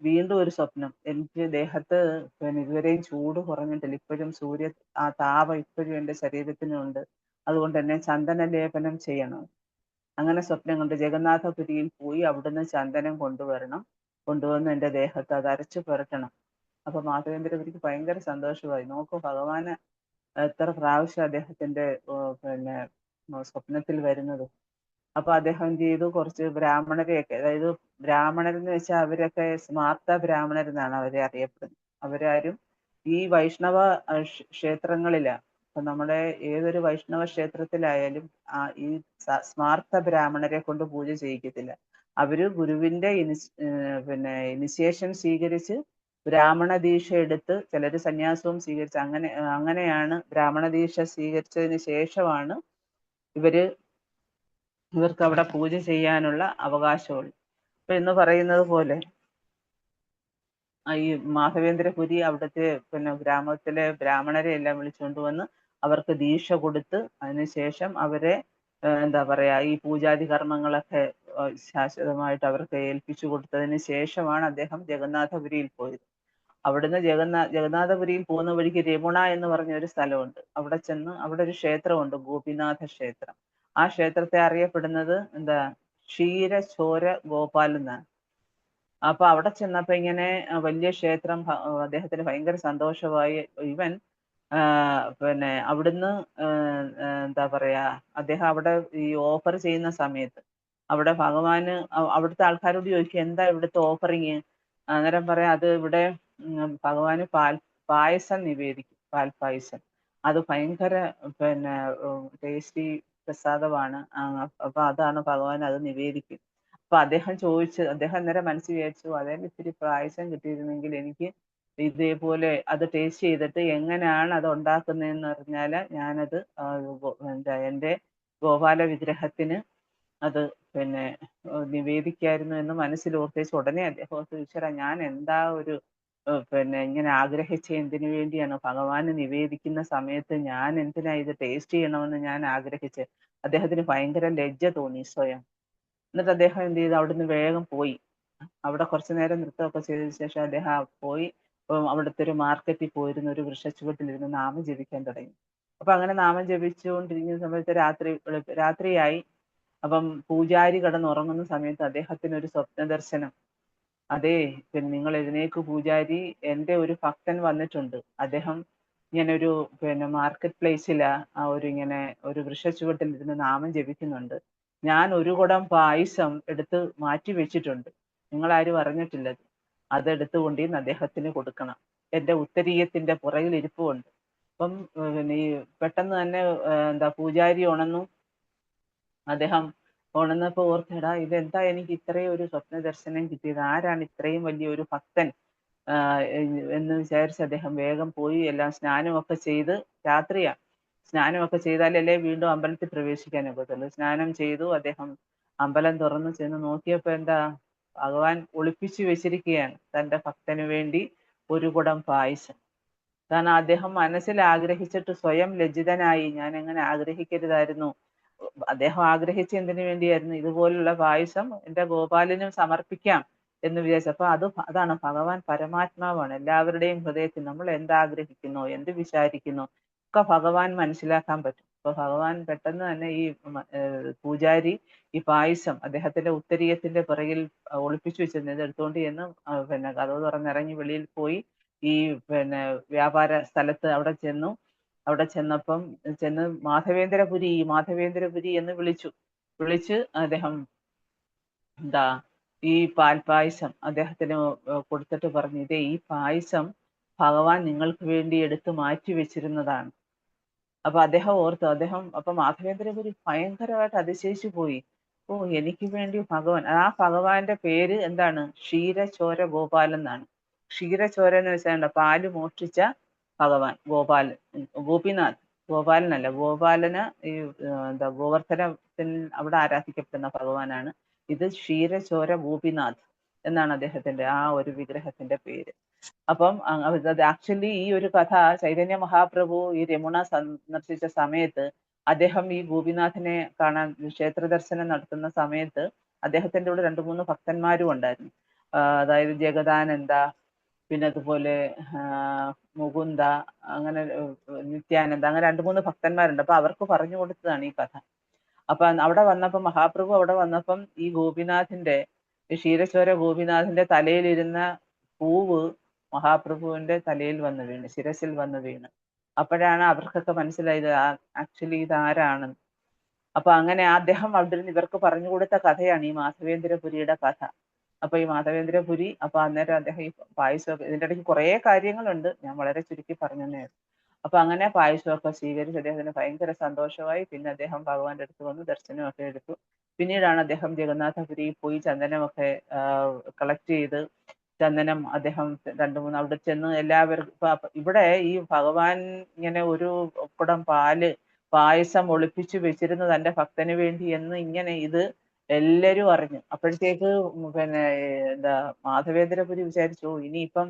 വീണ്ടും ഒരു സ്വപ്നം, എനിക്ക് ദേഹത്ത് പിന്നെ ഇതുവരെയും ചൂട് കുറഞ്ഞിട്ടില്ല, ഇപ്പോഴും ആ താപം ഇപ്പോഴും എൻ്റെ ശരീരത്തിനുണ്ട്, അതുകൊണ്ട് തന്നെ ചന്ദന ലേപനം ചെയ്യണം. അങ്ങനെ സ്വപ്നം കണ്ട് ജഗന്നാഥപുരിയിൽ പോയി അവിടുന്ന് ചന്ദനം കൊണ്ടുവരണം, കൊണ്ടുവന്ന് എൻ്റെ ദേഹത്ത് അത് അരച്ചു പുരട്ടണം. അപ്പൊ മാധവേന്ദ്രപുരിക്ക് ഭയങ്കര സന്തോഷമായി. നോക്കൂ ഭഗവാന് എത്ര പ്രാവശ്യം അദ്ദേഹത്തിന്റെ പിന്നെ സ്വപ്നത്തിൽ വരുന്നത്. അപ്പൊ അദ്ദേഹം എന്ത് ചെയ്തു, കുറച്ച് ബ്രാഹ്മണരെയൊക്കെ, അതായത് ബ്രാഹ്മണരെന്ന് വെച്ചാൽ അവരൊക്കെ സ്മാർത്ത ബ്രാഹ്മണരെന്നാണ് അവരെ അറിയപ്പെടുന്നത്. അവരാരും ഈ വൈഷ്ണവ ക്ഷേത്രങ്ങളില, ഇപ്പൊ നമ്മുടെ ഏതൊരു വൈഷ്ണവ ക്ഷേത്രത്തിലായാലും ഈ സ്മാർത്ത ബ്രാഹ്മണരെ കൊണ്ട് പൂജ ചെയ്യിക്കത്തില്ല. അവര് ഗുരുവിന്റെ പിന്നെ ഇനിഷ്യേഷൻ സ്വീകരിച്ച് ബ്രാഹ്മണ ദീക്ഷ എടുത്ത്, ചിലര് സന്യാസവും സ്വീകരിച്ച്, അങ്ങനെയാണ് ബ്രാഹ്മണ ദീക്ഷ സ്വീകരിച്ചതിന് ശേഷമാണ് ഇവർക്ക് അവിടെ പൂജ ചെയ്യാനുള്ള അവകാശമുള്ളു. അപ്പൊ എന്ന് പറയുന്നത് പോലെ ഈ മാധവേന്ദ്രപുരി അവിടുത്തെ പിന്നെ ഗ്രാമത്തിലെ ബ്രാഹ്മണരെ എല്ലാം വിളിച്ചുകൊണ്ട് വന്ന് അവർക്ക് ദീക്ഷ കൊടുത്ത് അതിനുശേഷം അവരെ എന്താ പറയാ ഈ പൂജാതി കർമ്മങ്ങളൊക്കെ ശാശ്വതമായിട്ട് അവർക്ക് ഏൽപ്പിച്ചു കൊടുത്തതിന് ശേഷമാണ് അദ്ദേഹം ജഗന്നാഥപുരിയിൽ പോയത്. അവിടുന്ന് ജഗന്നാഥപുരിയിൽ പോകുന്ന വഴിക്ക് രമുണ എന്ന് പറഞ്ഞ ഒരു സ്ഥലമുണ്ട്. അവിടെ ചെന്ന് അവിടെ ഒരു ക്ഷേത്രമുണ്ട്, ഗോപിനാഥ ക്ഷേത്രം. ആ ക്ഷേത്രത്തെ അറിയപ്പെടുന്നത് എന്താ, ക്ഷീരചോര ഗോപാൽ എന്നാണ്. അപ്പൊ അവിടെ ചെന്നപ്പോ ഇങ്ങനെ വലിയ ക്ഷേത്രം, അദ്ദേഹത്തിന് ഭയങ്കര സന്തോഷമായി. ഇവൻ പിന്നെ അവിടുന്ന് എന്താ പറയാ, അദ്ദേഹം അവിടെ ഈ ഓഫർ ചെയ്യുന്ന സമയത്ത് അവിടെ ഭഗവാന് അവിടുത്തെ ആൾക്കാരോട് ചോദിക്കും എന്താ ഇവിടുത്തെ ഓഫറിങ്. അന്നേരം പറയാം അത് ഇവിടെ ഭഗവാന് പായസം നിവേദിക്കും, പാൽപായസം. അത് ഭയങ്കര പിന്നെ ടേസ്റ്റി പ്രസാദമാണ്. അപ്പൊ അതാണ് ഭഗവാൻ അത് നിവേദിക്കും. അപ്പൊ അദ്ദേഹം അന്നേരം മനസ്സിൽ വിചാരിച്ചു, അതായത് ഇത്തിരി പായസം കിട്ടിയിരുന്നെങ്കിൽ എനിക്ക് ഇതേപോലെ അത് ടേസ്റ്റ് ചെയ്തിട്ട് എങ്ങനെയാണ് അത് ഉണ്ടാക്കുന്നതെന്ന് പറഞ്ഞാൽ ഞാനത് എന്താ എൻ്റെ ഗോപാല വിഗ്രഹത്തിന് അത് പിന്നെ നിവേദിക്കായിരുന്നു എന്ന് മനസ്സിൽ ഓർത്തേച്ച് ഉടനെ അദ്ദേഹം ഓർത്ത്, ഞാൻ എന്താ ഒരു പിന്നെ ഇങ്ങനെ ആഗ്രഹിച്ച എന്തിനു വേണ്ടിയാണ് ഭഗവാന് നിവേദിക്കുന്ന സമയത്ത് ഞാൻ എന്തിനാ ഇത് ടേസ്റ്റ് ചെയ്യണമെന്ന് ഞാൻ ആഗ്രഹിച്ച്. അദ്ദേഹത്തിന് ഭയങ്കര ലജ്ജ തോന്നി സ്വയം. എന്നിട്ട് അദ്ദേഹം എന്ത് ചെയ്തു, അവിടുന്ന് വേഗം പോയി. അവിടെ കുറച്ചു നേരം നൃത്തമൊക്കെ ചെയ്തതിനു ശേഷം അദ്ദേഹം പോയി അവിടുത്തെ ഒരു മാർക്കറ്റിൽ പോയിരുന്ന ഒരു വൃക്ഷച്ചുവട്ടിലിരുന്ന് നാമം ജപിക്കാൻ തുടങ്ങി. അപ്പൊ അങ്ങനെ നാമം ജപിച്ചുകൊണ്ടിരിക്കുന്ന സമയത്ത് രാത്രിയായി. അപ്പം പൂജാരി കിടന്നുറങ്ങുന്ന സമയത്ത് അദ്ദേഹത്തിന് ഒരു സ്വപ്ന ദർശനം. അതെ, പിന്നെ നിങ്ങൾ എഴുന്നേക്ക് പൂജാരി, എൻ്റെ ഒരു ഭക്തൻ വന്നിട്ടുണ്ട്. അദ്ദേഹം ഇങ്ങനെ ഒരു പിന്നെ മാർക്കറ്റ് പ്ലേസിലാ ഇങ്ങനെ ഒരു വൃക്ഷച്ചുവട്ടിൽ ഇരുന്ന് നാമം ജപിക്കുന്നുണ്ട്. ഞാൻ ഒരു കുടം പായസം എടുത്ത് മാറ്റി വെച്ചിട്ടുണ്ട്, നിങ്ങളാരും അറിഞ്ഞിട്ടില്ലത്. അതെടുത്ത് കൊണ്ടുവന്ന് അദ്ദേഹത്തിന് കൊടുക്കണം. എൻ്റെ ഉത്തരീയത്തിന്റെ പുറകിൽ ഇരിപ്പുണ്ട്. അപ്പം പിന്നെ ഈ പെട്ടെന്ന് തന്നെ എന്താ പൂജാരി ഉണർന്നു. അദ്ദേഹം ഉണർന്നപ്പോ ഓർത്തെടാ, ഇതെന്താ എനിക്ക് ഇത്രയും ഒരു സ്വപ്ന ദർശനം കിട്ടിയത്, ആരാണ് ഇത്രയും വലിയ ഒരു ഭക്തൻ എന്ന് വിചാരിച്ച് അദ്ദേഹം വേഗം പോയി എല്ലാം സ്നാനമൊക്കെ ചെയ്ത്, രാത്രിയാ, സ്നാനമൊക്കെ ചെയ്താലല്ലേ വീണ്ടും അമ്പലത്തിൽ പ്രവേശിക്കാൻ ഒക്കത്തുള്ളൂ. സ്നാനം ചെയ്തു അദ്ദേഹം അമ്പലം തുറന്ന് ചെന്ന് നോക്കിയപ്പോ എന്താ, ഭഗവാൻ ഒളിപ്പിച്ചു വെച്ചിരിക്കുകയാണ് തന്റെ ഭക്തന് വേണ്ടി ഒരു കുടം പായസം. കാരണം അദ്ദേഹം മനസ്സിൽ ആഗ്രഹിച്ചിട്ട് സ്വയം ലജ്ജിതനായി, ഞാൻ എങ്ങനെ ആഗ്രഹിക്കരുതായിരുന്നു. അദ്ദേഹം ആഗ്രഹിച്ച എന്തിനു വേണ്ടിയായിരുന്നു, ഇതുപോലുള്ള പായസം എൻ്റെ ഗോപാലനും സമർപ്പിക്കാം എന്ന് വിചാരിച്ചു. അപ്പൊ അതാണ് ഭഗവാൻ പരമാത്മാവാണ്. എല്ലാവരുടെയും ഹൃദയത്തിൽ നമ്മൾ എന്താഗ്രഹിക്കുന്നു, എന്ത് വിചാരിക്കുന്നു ഒക്കെ ഭഗവാൻ മനസ്സിലാക്കാൻ പറ്റും. അപ്പൊ ഭഗവാൻ പെട്ടെന്ന് തന്നെ ഈ പൂജാരി ഈ പായസം അദ്ദേഹത്തിന്റെ ഉത്തരീയത്തിന്റെ പിറകിൽ ഒളിപ്പിച്ചു വെച്ചിരുന്നത് എടുത്തുകൊണ്ട് ചെന്ന് പിന്നെ കതവ് തുറന്നിറങ്ങി വെളിയിൽ പോയി ഈ പിന്നെ വ്യാപാര സ്ഥലത്ത് അവിടെ ചെന്നു. അവിടെ ചെന്ന് മാധവേന്ദ്രപുരി എന്ന് വിളിച്ച് അദ്ദേഹം എന്താ ഈ പാൽപായസം അദ്ദേഹത്തിന് കൊടുത്തിട്ട് പറഞ്ഞു, ഇതേ ഈ പായസം ഭഗവാൻ നിങ്ങൾക്ക് വേണ്ടി എടുത്ത് മാറ്റി വെച്ചിരുന്നതാണ്. അപ്പൊ അദ്ദേഹം ഓർത്തു, അപ്പൊ മാധവേന്ദ്രപുരി ഭയങ്കരമായിട്ട് അതിശയിച്ചു പോയി. ഓ, എനിക്ക് വേണ്ടി ഭഗവാൻ, ആ ഭഗവാന്റെ പേര് എന്താണ്? ക്ഷീരചോര ഗോപാലൻ എന്നാണ്. ക്ഷീരചോര എന്ന് വെച്ചാൽ പാല് മോഷ്ടിച്ച ഭഗവാൻ ഗോപാലൻ, ഗോപിനാഥ്. ഗോപാലനല്ല, ഗോപാലന് ഈ എന്താ ഗോവർദ്ധനത്തിൽ അവിടെ ആരാധിക്കപ്പെടുന്ന ഭഗവാനാണ്. ഇത് ക്ഷീരചോര ഗോപിനാഥ് എന്നാണ് അദ്ദേഹത്തിന്റെ ആ ഒരു വിഗ്രഹത്തിന്റെ പേര്. അപ്പം ആക്ച്വലി ഈ ഒരു കഥ ചൈതന്യ മഹാപ്രഭു ഈ രമുണ സന്ദർശിച്ച സമയത്ത് അദ്ദേഹം ഈ ഗോപിനാഥനെ കാണാൻ ക്ഷേത്ര ദർശനം നടത്തുന്ന സമയത്ത് അദ്ദേഹത്തിന്റെ കൂടെ 2-3 ഭക്തന്മാരും ഉണ്ടായിരുന്നു. അതായത് ജഗദാനന്ദ, പിന്നെ അതുപോലെ മുകുന്ദ, അങ്ങനെ നിത്യാനന്ദ, അങ്ങനെ 2-3 ഭക്തന്മാരുണ്ട്. അപ്പൊ അവർക്ക് പറഞ്ഞു കൊടുത്തതാണ് ഈ കഥ. അപ്പൊ അവിടെ വന്നപ്പം മഹാപ്രഭു അവിടെ വന്നപ്പം ഈ ഗോപിനാഥിന്റെ, ഈ ക്ഷീരചോര ഗോപിനാഥിന്റെ തലയിലിരുന്ന പൂവ് മഹാപ്രഭുവിന്റെ തലയിൽ വന്ന് വീണ്, ശിരസിൽ വന്ന് വീണ്. അപ്പോഴാണ് അവർക്കൊക്കെ മനസ്സിലായത് ആക്ച്വലി ഇതാരാണെന്ന്. അപ്പൊ അങ്ങനെ അദ്ദേഹം അവിടെ നിന്ന് ഇവർക്ക് പറഞ്ഞു കൊടുത്ത കഥയാണ് ഈ മാധവേന്ദ്രപുരിയുടെ കഥ. അപ്പൊ ഈ മാധവേന്ദ്രപുരി, അപ്പൊ അന്നേരം അദ്ദേഹം ഈ പായസമൊക്കെ, ഇതിന്റെ ഇടയ്ക്ക് കുറെ കാര്യങ്ങളുണ്ട്, ഞാൻ വളരെ ചുരുക്കി പറഞ്ഞതേ. അപ്പൊ അങ്ങനെ പായസമൊക്കെ സ്വീകരിച്ച് അദ്ദേഹത്തിന് ഭയങ്കര സന്തോഷമായി. പിന്നെ അദ്ദേഹം ഭഗവാന്റെ അടുത്ത് വന്ന് ദർശനമൊക്കെ എടുത്തു. പിന്നീടാണ് അദ്ദേഹം ജഗന്നാഥപുരിയിൽ പോയി ചന്ദനമൊക്കെ കളക്ട് ചെയ്ത് ചന്ദനം അദ്ദേഹം 2-3 അവിടെ ചെന്ന് എല്ലാവർക്കും, ഇവിടെ ഈ ഭഗവാൻ ഇങ്ങനെ ഒരു കുടം പാല് പായസം ഒളിപ്പിച്ചു വെച്ചിരുന്നു തന്റെ ഭക്തന് വേണ്ടി എന്ന് ഇങ്ങനെ ഇത് എല്ലാരും അറിഞ്ഞു. അപ്പോഴത്തേക്ക് പിന്നെ എന്താ മാധവേന്ദ്രപുരി വിചാരിച്ചു, ഇനിയിപ്പം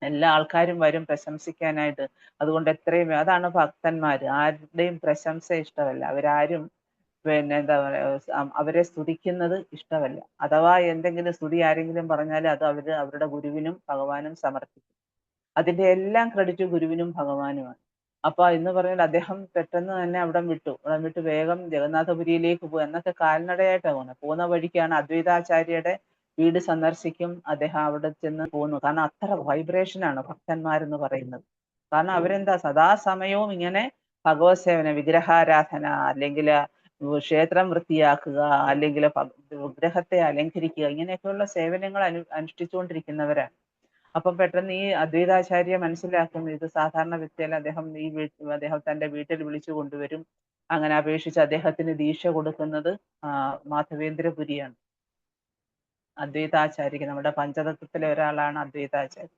എല്ലാ ആൾക്കാരും വരും പ്രശംസിക്കാനായിട്ട്. അതുകൊണ്ട് എത്രയും, അതാണ് ഭക്തന്മാര്, ആരുടെയും പ്രശംസ ഇഷ്ടമല്ല. അവരാരും പിന്നെ എന്താ പറയാ, അവരെ സ്തുതിക്കുന്നത് ഇഷ്ടമല്ല. അഥവാ എന്തെങ്കിലും സ്തുതി ആരെങ്കിലും പറഞ്ഞാൽ അത് അവരുടെ ഗുരുവിനും ഭഗവാനും സമർപ്പിക്കും. അതിന്റെ എല്ലാം ക്രെഡിറ്റ് ഗുരുവിനും ഭഗവാനുമാണ്. അപ്പൊ എന്ന് പറഞ്ഞാൽ അദ്ദേഹം പെട്ടെന്ന് തന്നെ അവിടം വിട്ട് വേഗം ജഗന്നാഥപുരിയിലേക്ക് പോയി. അന്നൊക്കെ കാൽനടയായിട്ടാണ് പോകുന്നത്. പോകുന്ന വഴിക്കാണ് അദ്വൈതാചാര്യയുടെ വീട് സന്ദർശിക്കും. അദ്ദേഹം അവിടെ ചെന്ന് പോകുന്നു. കാരണം അത്ര വൈബ്രേഷൻ ആണ് ഭക്തന്മാരെന്ന് പറയുന്നത്. കാരണം അവരെന്താ സദാസമയവും ഇങ്ങനെ ഭഗവത് സേവന, വിഗ്രഹാരാധന, അല്ലെങ്കിൽ ക്ഷേത്രം വൃത്തിയാക്കുക, അല്ലെങ്കിൽ വിഗ്രഹത്തെ അലങ്കരിക്കുക, ഇങ്ങനെയൊക്കെയുള്ള സേവനങ്ങൾ അനുഷ്ഠിച്ചുകൊണ്ടിരിക്കുന്നവരാണ്. അപ്പം പെട്ടെന്ന് ഈ അദ്വൈതാചാര്യ മനസ്സിലാക്കുന്നു ഇത് സാധാരണ വ്യക്തിയല്ല. അദ്ദേഹം തന്റെ വീട്ടിൽ വിളിച്ചു കൊണ്ടുവരും. അങ്ങനെ അപേക്ഷിച്ച് അദ്ദേഹത്തിന് ദീക്ഷ കൊടുക്കുന്നത് മാധവേന്ദ്രപുരിയാണ്, അദ്വൈതാചാര്യക്ക്. നമ്മുടെ പഞ്ചതത്വത്തിലെ ഒരാളാണ് അദ്വൈതാചാര്യ.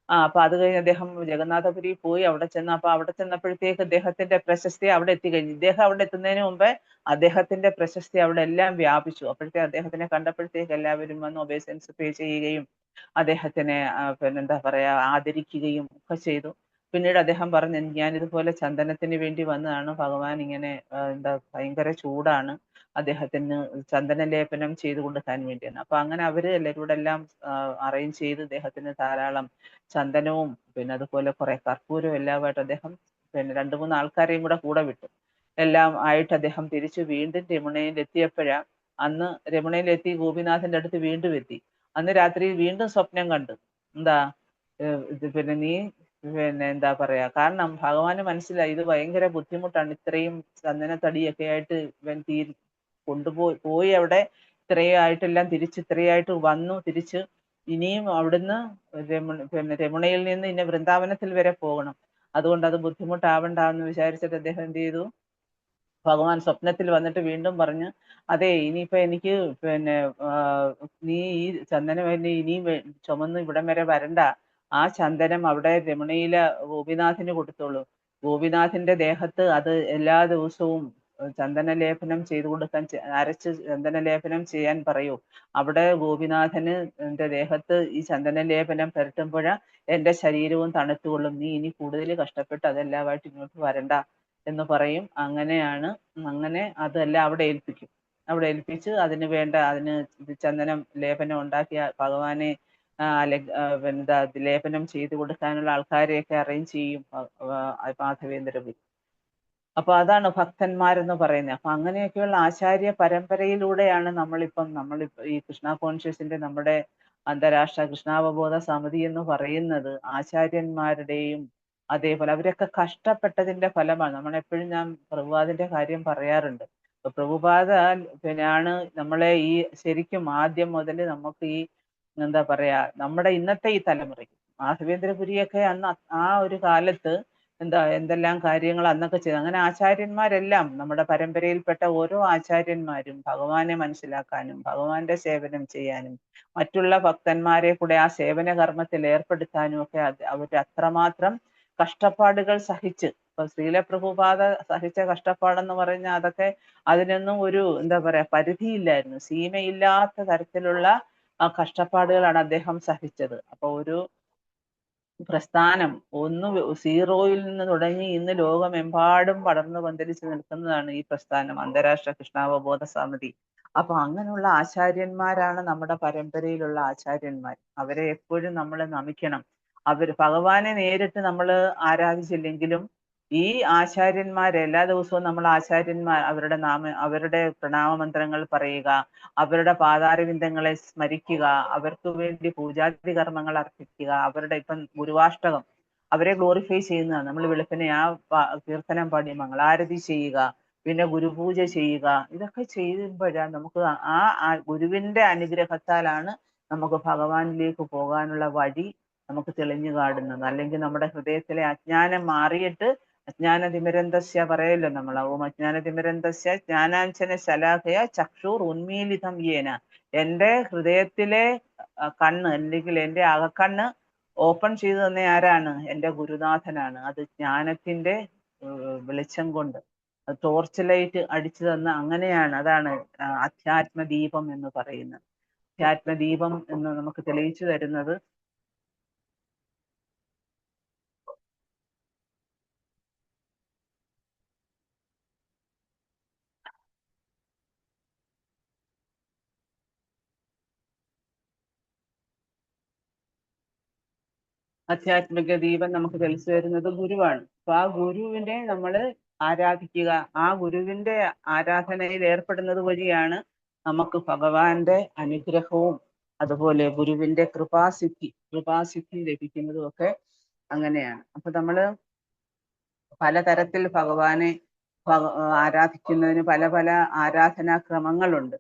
അപ്പൊ അത് കഴിഞ്ഞ് അദ്ദേഹം ജഗന്നാഥപുരി പോയി. അവിടെ ചെന്നപ്പോഴത്തേക്ക് അദ്ദേഹത്തിന്റെ പ്രശസ്തി അവിടെ എത്തിക്കഴിഞ്ഞു. ഇദ്ദേഹം അവിടെ എത്തുന്നതിന് മുമ്പേ അദ്ദേഹത്തിന്റെ പ്രശസ്തി അവിടെ എല്ലാം വ്യാപിച്ചു. അദ്ദേഹത്തിനെ കണ്ടപ്പോഴത്തേക്ക് എല്ലാവരും വന്ന് ഒബേസൻസ് പേ ചെയ്യുകയും അദ്ദേഹത്തിനെ പിന്നെന്താ പറയാ ആദരിക്കുകയും ഒക്കെ ചെയ്തു. പിന്നീട് അദ്ദേഹം പറഞ്ഞു, ഞാൻ ഇതുപോലെ ചന്ദനത്തിന് വേണ്ടി വന്നതാണ്. ഭഗവാൻ ഇങ്ങനെ എന്താ ഭയങ്കര ചൂടാണ്, അദ്ദേഹത്തിന് ചന്ദന ലേപനം ചെയ്തു കൊടുക്കാൻ വേണ്ടിയാണ്. അപ്പൊ അങ്ങനെ അവര് എല്ലാവരോടും എല്ലാം അറേഞ്ച് ചെയ്ത് അദ്ദേഹത്തിന് ധാരാളം ചന്ദനവും പിന്നെ അതുപോലെ കുറെ കർപ്പൂരവും എല്ലാമായിട്ട് അദ്ദേഹം പിന്നെ 2-3 ആൾക്കാരെയും കൂടെ വിട്ടു. എല്ലാം ആയിട്ട് അദ്ദേഹം തിരിച്ചു വീണ്ടും രമുണയിൽ എത്തിയപ്പോഴാ, അന്ന് രമുണയിലെത്തി ഗോപിനാഥന്റെ അടുത്ത് വീണ്ടും എത്തി. അന്ന് രാത്രി വീണ്ടും സ്വപ്നം കണ്ടു. എന്താ പിന്നെ നീ പിന്നെ എന്താ പറയാ, കാരണം ഭഗവാന് മനസ്സിലായി ഇത് ഭയങ്കര ബുദ്ധിമുട്ടാണ്. ഇത്രയും ചന്ദനത്തടിയൊക്കെ ആയിട്ട് ഇവൻ പോയി അവിടെ ഇത്രയും ആയിട്ടെല്ലാം ഇത്രയായിട്ട് വന്നു തിരിച്ച്. ഇനിയും അവിടുന്ന് പിന്നെ രമുണയിൽ നിന്ന് ഇനി വൃന്ദാവനത്തിൽ വരെ പോകണം. അതുകൊണ്ട് അത് ബുദ്ധിമുട്ടാവണ്ടെന്ന് വിചാരിച്ചിട്ട് അദ്ദേഹം എന്ത് ചെയ്തു, ഭഗവാൻ സ്വപ്നത്തിൽ വന്നിട്ട് വീണ്ടും പറഞ്ഞു, അതെ ഇനിയിപ്പോ എനിക്ക് പിന്നെ നീ ഈ ചന്ദനം ഇനിയും ചുമന്ന് ഇവിടം വരെ വരണ്ട. ആ ചന്ദനം അവിടെ രമണയിലെ ഗോപിനാഥിന് കൊടുത്തോളൂ. ഗോപിനാഥിന്റെ ദേഹത്ത് അത് എല്ലാ ദിവസവും ചന്ദനലേപനം ചെയ്തു കൊടുക്കാൻ, അരച്ച് ചന്ദനലേപനം ചെയ്യാൻ പറയൂ. അവിടെ ഗോപിനാഥന് എന്റെ ദേഹത്ത് ഈ ചന്ദനലേപനം പുരട്ടുമ്പോഴ എന്റെ ശരീരവും തണുത്തുകൊള്ളും. നീ ഇനി കൂടുതൽ കഷ്ടപ്പെട്ട് അതെല്ലാമായിട്ട് ഇങ്ങോട്ട് വരണ്ട എന്ന് പറയും. അങ്ങനെ അതെല്ലാം അവിടെ ഏൽപ്പിക്കും. അവിടെ ഏൽപ്പിച്ച് അതിന് ചന്ദനം ലേപനം ഉണ്ടാക്കിയ ഭഗവാനെ എന്താ ലേപനം ചെയ്തു കൊടുക്കാനുള്ള ആൾക്കാരെയൊക്കെ അറേഞ്ച് ചെയ്യും മാധവേന്ദ്രപുരി. അപ്പൊ അതാണ് ഭക്തന്മാരെന്ന് പറയുന്നത്. അപ്പൊ അങ്ങനെയൊക്കെയുള്ള ആചാര്യ പരമ്പരയിലൂടെയാണ് നമ്മളിപ്പോ ഈ കൃഷ്ണ കോൺഷ്യസിന്റെ നമ്മുടെ അന്താരാഷ്ട്ര കൃഷ്ണാവബോധ സമിതി എന്ന് പറയുന്നത് ആചാര്യന്മാരുടെയും അതേപോലെ അവരൊക്കെ കഷ്ടപ്പെട്ടതിന്റെ ഫലമാണ്. നമ്മളെപ്പോഴും ഞാൻ പ്രഭുപാദിന്റെ കാര്യം പറയാറുണ്ട്. പ്രഭുപാദ പിന്നാണ് നമ്മളെ ഈ ശരിക്കും ആദ്യം മുതൽ നമുക്ക് ഈ എന്താ പറയാ നമ്മുടെ ഇന്നത്തെ ഈ തലമുറയ്ക്ക് മാധവേന്ദ്രപുരിയൊക്കെ അന്ന് ആ ഒരു കാലത്ത് എന്തെല്ലാം കാര്യങ്ങൾ അന്നൊക്കെ ചെയ്തു. അങ്ങനെ ആചാര്യന്മാരെല്ലാം നമ്മുടെ പരമ്പരയിൽപ്പെട്ട ഓരോ ആചാര്യന്മാരും ഭഗവാനെ മനസ്സിലാക്കാനും ഭഗവാന്റെ സേവനം ചെയ്യാനും മറ്റുള്ള ഭക്തന്മാരെ കൂടെ ആ സേവന കർമ്മത്തിൽ ഏർപ്പെടുത്താനും ഒക്കെ അവർ അത്രമാത്രം കഷ്ടപ്പാടുകൾ സഹിച്ച് ഇപ്പൊ ശ്രീല പ്രഭുപാദ സഹിച്ച കഷ്ടപ്പാടെന്ന് പറഞ്ഞാൽ അതൊക്കെ അതിനൊന്നും ഒരു എന്താ പറയാ പരിധിയില്ലായിരുന്നു. സീമയില്ലാത്ത തരത്തിലുള്ള ആ കഷ്ടപ്പാടുകളാണ് അദ്ദേഹം സഹിച്ചത്. അപ്പൊ ഒരു പ്രസ്ഥാനം സീറോയിൽ നിന്ന് തുടങ്ങി ഇന്ന് ലോകമെമ്പാടും പടർന്നു പന്തലിച്ച് നിൽക്കുന്നതാണ് ഈ പ്രസ്ഥാനം, അന്താരാഷ്ട്ര കൃഷ്ണാവബോധ സമിതി. അപ്പൊ അങ്ങനെയുള്ള ആചാര്യന്മാരാണ് നമ്മുടെ പരമ്പരയിലുള്ള ആചാര്യന്മാർ. അവരെ എപ്പോഴും നമ്മൾ നമിക്കണം. ഭഗവാനെ നേരിട്ട് നമ്മൾ ആരാധിച്ചില്ലെങ്കിലും ഈ ആചാര്യന്മാരെ എല്ലാ ദിവസവും നമ്മൾ അവരുടെ പ്രണാമമന്ത്രങ്ങൾ പറയുക, അവരുടെ പാതാരവിന്ദങ്ങളെ സ്മരിക്കുക, അവർക്ക് വേണ്ടി പൂജാതി കർമ്മങ്ങൾ അർപ്പിക്കുക, അവരുടെ ഇപ്പം ഗുരുവാഷ്ടകം അവരെ ഗ്ലോറിഫൈ ചെയ്യുന്നതാണ്. നമ്മൾ വെളുപ്പിനെ ആ കീർത്തനം പാടി മംഗളാരതി ചെയ്യുക, പിന്നെ ഗുരുപൂജ ചെയ്യുക. ഇതൊക്കെ ചെയ്യുമ്പോഴാണ് നമുക്ക് ആ ഗുരുവിന്റെ അനുഗ്രഹത്താലാണ് നമുക്ക് ഭഗവാനിലേക്ക് പോകാനുള്ള വഴി നമുക്ക് തെളിഞ്ഞു കാണുന്നത്. അല്ലെങ്കിൽ നമ്മുടെ ഹൃദയത്തിലെ അജ്ഞാനം മാറിയിട്ട് അജ്ഞാനതിമിരന്തസ്യ പറയല്ലോ നമ്മൾ, ഓം അജ്ഞാനതിമിരന്തസ്യ ജ്ഞാനാഞ്ജന ശലാഖയ ചക്ഷുർ ഉന്മീലിതം യേന. എൻ്റെ ഹൃദയത്തിലെ കണ്ണ് അല്ലെങ്കിൽ എൻ്റെ അകക്കണ്ണ് ഓപ്പൺ ചെയ്തു തന്നെ ആരാണ്? എൻ്റെ ഗുരുനാഥനാണ്. അത് ജ്ഞാനത്തിന്റെ വെളിച്ചം കൊണ്ട് ടോർച്ച് ലൈറ്റ് അടിച്ചു തന്ന അങ്ങനെയാണ്. അതാണ് അധ്യാത്മദീപം എന്ന് പറയുന്നത്. അധ്യാത്മദീപം എന്ന് നമുക്ക് തെളിയിച്ചു തരുന്നത് ആധ്യാത്മിക ദീപം നമുക്ക് തെളിച്ചു തരുന്നത് ഗുരുവാണ്. അപ്പൊ ആ ഗുരുവിനെ നമ്മൾ ആരാധിക്കുക. ആ ഗുരുവിന്റെ ആരാധനയിൽ ഏർപ്പെടുന്നത് വഴിയാണ് നമുക്ക് ഭഗവാന്റെ അനുഗ്രഹവും അതുപോലെ ഗുരുവിന്റെ കൃപാസിദ്ധി ലഭിക്കുന്നതും ഒക്കെ അങ്ങനെയാണ്. അപ്പൊ നമ്മള് പലതരത്തിൽ ഭഗവാനെ ആരാധിക്കുന്നതിന് പല പല ആരാധനാ ക്രമങ്ങളുണ്ട്.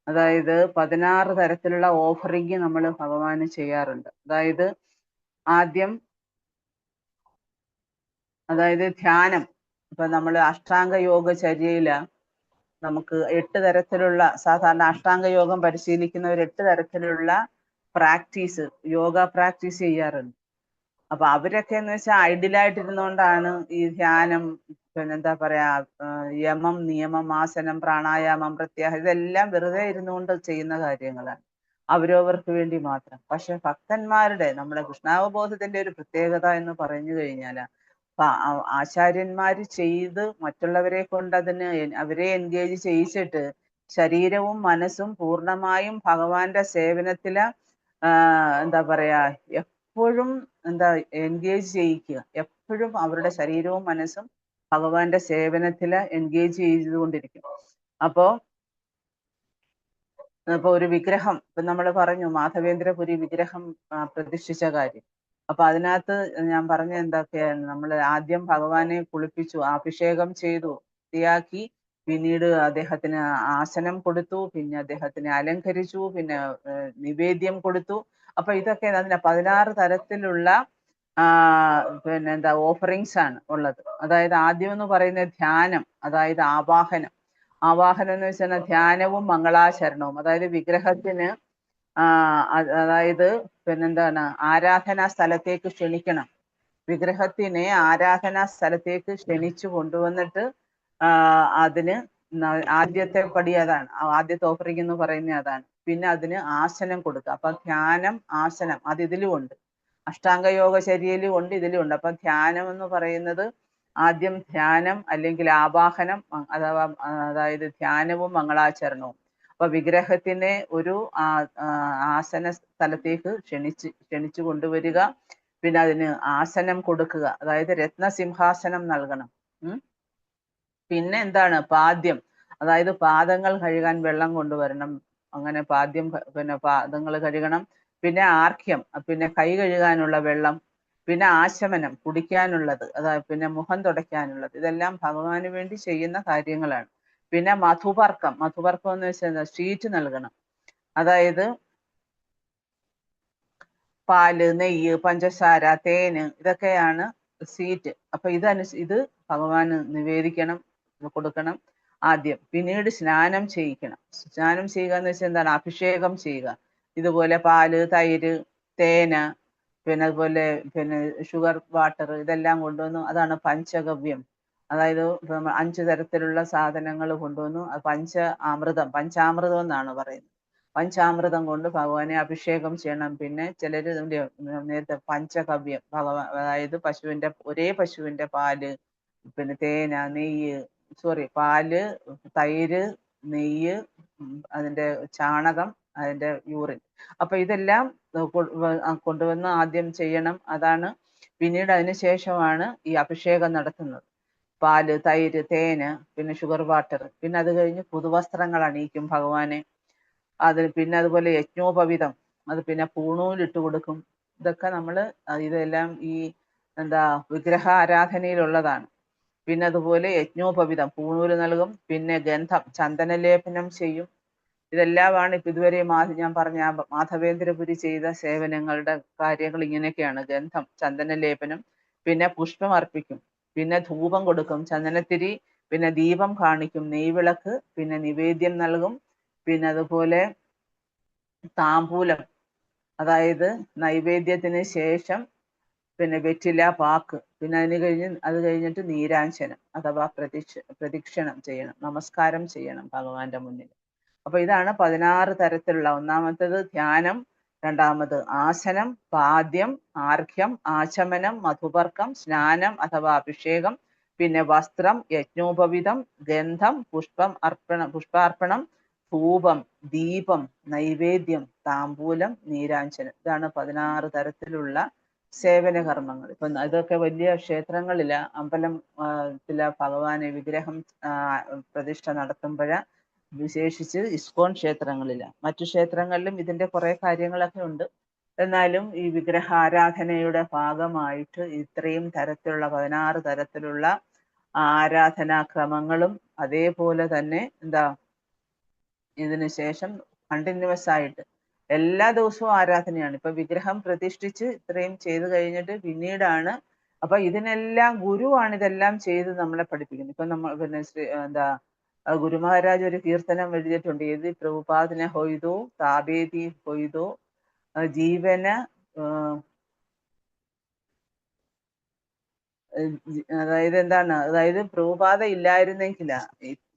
അതായത് 16 തരത്തിലുള്ള ഓഫറിങ് നമ്മൾ ഭഗവാന് ചെയ്യാറുണ്ട്. അതായത് ധ്യാനം. ഇപ്പൊ നമ്മൾ അഷ്ടാംഗ യോഗ ചര്യയില് നമുക്ക് 8 തരത്തിലുള്ള സാധാരണ അഷ്ടാംഗ യോഗം പരിശീലിക്കുന്നവർ 8 തരത്തിലുള്ള യോഗ പ്രാക്ടീസ് ചെയ്യാറുണ്ട്. അപ്പൊ അവരൊക്കെ എന്ന് വെച്ചാൽ ഐഡിയലായിട്ടിരുന്നുകൊണ്ടാണ് ഈ ധ്യാനം, പിന്നെന്താ പറയാ, യമം, നിയമം, ആസനം, പ്രാണായാമം, പ്രത്യാഹാരം ഇതെല്ലാം വെറുതെ ഇരുന്നുകൊണ്ട് ചെയ്യുന്ന കാര്യങ്ങളാണ്, അവരവർക്ക് വേണ്ടി മാത്രം. പക്ഷെ ഭക്തന്മാരുടെ, നമ്മുടെ കൃഷ്ണാവബോധത്തിന്റെ ഒരു പ്രത്യേകത എന്ന് പറഞ്ഞു കഴിഞ്ഞാൽ ആചാര്യന്മാര് ചെയ്ത് മറ്റുള്ളവരെ കൊണ്ട് അവരെ എൻഗേജ് ചെയ്യിച്ചിട്ട് ശരീരവും മനസ്സും പൂർണ്ണമായും ഭഗവാന്റെ സേവനത്തില് എന്താ പറയാ എപ്പോഴും എൻഗേജ് ചെയ്യിക്കുക. എപ്പോഴും അവരുടെ ശരീരവും മനസ്സും ഭഗവാന്റെ സേവനത്തില് എൻഗേജ് ചെയ്തുകൊണ്ടിരിക്കും. അപ്പോ ഒരു വിഗ്രഹം, ഇപ്പൊ നമ്മൾ പറഞ്ഞു മാധവേന്ദ്രപുരി വിഗ്രഹം പ്രതിഷ്ഠിച്ച കാര്യം. അപ്പൊ അതിനകത്ത് ഞാൻ പറഞ്ഞ എന്തൊക്കെയാണ്, നമ്മൾ ആദ്യം ഭഗവാനെ കുളിപ്പിച്ചു, അഭിഷേകം ചെയ്തു, വൃത്തിയാക്കി, പിന്നീട് അദ്ദേഹത്തിന് ആസനം കൊടുത്തു, പിന്നെ അദ്ദേഹത്തിനെ അലങ്കരിച്ചു, പിന്നെ നിവേദ്യം കൊടുത്തു. അപ്പൊ ഇതൊക്കെ അതിന് 16 തരത്തിലുള്ള ഓഫറിങ്സ് ആണ് ഉള്ളത്. അതായത് ആദ്യം എന്ന് പറയുന്നത് ധ്യാനം, അതായത് ആവാഹനം എന്ന് വെച്ചാൽ ധ്യാനവും മംഗളാചരണവും. അതായത് വിഗ്രഹത്തിന് അതായത് ആരാധനാ സ്ഥലത്തേക്ക് ക്ഷണിക്കണം. വിഗ്രഹത്തിനെ ആരാധനാ സ്ഥലത്തേക്ക് ക്ഷണിച്ചു കൊണ്ടുവന്നിട്ട് അതിന് ആദ്യത്തെ പടി അതാണ്, ആദ്യത്തെ ഓഫറിംഗ് എന്ന് പറയുന്നത് അതാണ്. പിന്നെ അതിന് ആസനം കൊടുക്കുക. അപ്പൊ ധ്യാനം, ആസനം അത് ഇതിലും ഉണ്ട്, അഷ്ടാംഗ യോഗ ചര്യയിലും ഉണ്ട്, ഇതിലും ഉണ്ട്. അപ്പൊ ധ്യാനം എന്ന് പറയുന്നത് ആദ്യം ധ്യാനം അല്ലെങ്കിൽ ആവാഹനം, അതായത് ധ്യാനവും മംഗളാചരണവും. അപ്പൊ വിഗ്രഹത്തിനെ ഒരു ആസന സ്ഥലത്തേക്ക് ക്ഷണിച്ചു കൊണ്ടുവരിക, പിന്നെ അതിന് ആസനം കൊടുക്കുക, അതായത് രത്നസിംഹാസനം നൽകണം. പിന്നെ പാദ്യം, അതായത് പാദങ്ങൾ കഴുകാൻ വെള്ളം കൊണ്ടുവരണം. അങ്ങനെ പാദ്യം, പിന്നെ പാദങ്ങൾ കഴുകണം. പിന്നെ ആർഘ്യം, പിന്നെ കൈ കഴുകാനുള്ള വെള്ളം. പിന്നെ ആശമനം, കുടിക്കാനുള്ളത്, അതായത് പിന്നെ മുഖം തുടയ്ക്കാനുള്ളത്. ഇതെല്ലാം ഭഗവാന് വേണ്ടി ചെയ്യുന്ന കാര്യങ്ങളാണ്. പിന്നെ മധുപർക്കം എന്ന് വെച്ചാൽ സ്വീറ്റ് നൽകണം. അതായത് പാല്, നെയ്യ്, പഞ്ചസാര, തേന് ഇതൊക്കെയാണ് സ്വീറ്റ്. അപ്പൊ ഇത് ഭഗവാന് നിവേദിക്കണം, കൊടുക്കണം ആദ്യം. പിന്നീട് സ്നാനം ചെയ്യിക്കണം. സ്നാനം ചെയ്യുക എന്ന് വെച്ചാൽ എന്താണ്? അഭിഷേകം ചെയ്യുക. ഇതുപോലെ പാല്, തൈര്, തേന്, പിന്നെ അതുപോലെ പിന്നെ ഷുഗർ വാട്ടർ ഇതെല്ലാം കൊണ്ടുവന്നു. അതാണ് പഞ്ചഗവ്യം. അതായത് 5 തരത്തിലുള്ള സാധനങ്ങൾ കൊണ്ടുവന്നു. പഞ്ചാമൃതം എന്നാണ് പറയുന്നത്. പഞ്ചാമൃതം കൊണ്ട് ഭഗവാനെ അഭിഷേകം ചെയ്യണം. പിന്നെ ചിലര് നേരത്തെ പഞ്ചഗവ്യം അതായത് ഒരേ പശുവിന്റെ പാല്, പിന്നെ തേന, നെയ്യ്, പാല്, തൈര്, നെയ്യ്, അതിന്റെ ചാണകം, അതിന്റെ യൂറിൻ. അപ്പൊ ഇതെല്ലാം കൊണ്ടുവന്ന് ആദ്യം ചെയ്യണം. അതാണ്. പിന്നീട് അതിന് ശേഷമാണ് ഈ അഭിഷേകം നടത്തുന്നത്. പാല്, തൈര്, തേന്, പിന്നെ ഷുഗർ വാട്ടർ. പിന്നെ അത് കഴിഞ്ഞ് പുതുവസ്ത്രങ്ങൾ അണിയിക്കും ഭഗവാനെ. പിന്നെ അതുപോലെ യജ്ഞോപവിതം, അത് പിന്നെ പൂണൂലിട്ട് കൊടുക്കും. ഇതൊക്കെ ഇതെല്ലാം ഈ വിഗ്രഹ ആരാധനയിലുള്ളതാണ്. പിന്നെ അതുപോലെ യജ്ഞോപവിതം, പൂണൂല് നൽകും. പിന്നെ ഗന്ധം, ചന്ദനലേപനം ചെയ്യും. ഇതെല്ലാമാണ് ഇപ്പൊ ഇതുവരെ ഞാൻ പറഞ്ഞ മാധവേന്ദ്രപുരി ചെയ്ത സേവനങ്ങളുടെ കാര്യങ്ങൾ ഇങ്ങനെയൊക്കെയാണ്. ഗന്ധം, ചന്ദനലേപനം, പിന്നെ പുഷ്പം അർപ്പിക്കും, പിന്നെ ധൂപം കൊടുക്കും, ചന്ദനത്തിരി, പിന്നെ ദീപം കാണിക്കും, നെയ്വിളക്ക്, പിന്നെ നിവേദ്യം നൽകും. പിന്നെ അതുപോലെ താമ്പൂലം, അതായത് നൈവേദ്യത്തിന് ശേഷം പിന്നെ വെറ്റില, പാക്ക്, പിന്നെ അത് കഴിഞ്ഞിട്ട് നീരാഞ്ജനം അഥവാ പ്രദക്ഷിണം ചെയ്യണം, നമസ്കാരം ചെയ്യണം ഭഗവാന്റെ മുന്നിൽ. അപ്പൊ ഇതാണ് 16 തരത്തിലുള്ള. ഒന്നാമത്തേത് ധ്യാനം, രണ്ടാമത് ആസനം, പാദ്യം, ആർഘ്യം, ആചമനം, മധുപർക്കം, സ്നാനം അഥവാ അഭിഷേകം, പിന്നെ വസ്ത്രം, യജ്ഞോപവിതം, ഗന്ധം, പുഷ്പാർപ്പണം, ധൂപം, ദീപം, നൈവേദ്യം, താമ്പൂലം, നീരാഞ്ജനം. ഇതാണ് 16 തരത്തിലുള്ള സേവന കർമ്മങ്ങൾ. ഇപ്പൊ ഇതൊക്കെ വലിയ ക്ഷേത്രങ്ങളില്, ഭഗവാനെ വിഗ്രഹം പ്രതിഷ്ഠ നടത്തുമ്പോഴ, വിശേഷിച്ച് ഇസ്കോൺ ക്ഷേത്രങ്ങളില്. മറ്റു ക്ഷേത്രങ്ങളിലും ഇതിന്റെ കുറെ കാര്യങ്ങളൊക്കെ ഉണ്ട്. എന്നാലും ഈ വിഗ്രഹ ആരാധനയുടെ ഭാഗമായിട്ട് ഇത്രയും തരത്തിലുള്ള 16 തരത്തിലുള്ള ആരാധനാക്രമങ്ങളും അതേപോലെ തന്നെ ഇതിനു ശേഷം കണ്ടിന്യൂസ് ആയിട്ട് എല്ലാ ദിവസവും ആരാധനയാണ്. ഇപ്പൊ വിഗ്രഹം പ്രതിഷ്ഠിച്ച് ഇത്രയും ചെയ്തു കഴിഞ്ഞിട്ട് പിന്നീടാണ്. അപ്പൊ ഇതിനെല്ലാം ഗുരുവാണ് ഇതെല്ലാം ചെയ്ത് നമ്മളെ പഠിപ്പിക്കുന്നത്. ഇപ്പൊ നമ്മൾ പിന്നെ ഗുരു മഹാരാജ് ഒരു കീർത്തനം എഴുതിയിട്ടുണ്ട്. ഏത് പ്രഭുപാദിനെ ഹൊയ്തോ താബേതി ഹൊയ്തോ ജീവന അതായത് പ്രഭുപാദ ഇല്ലായിരുന്നെങ്കിൽ,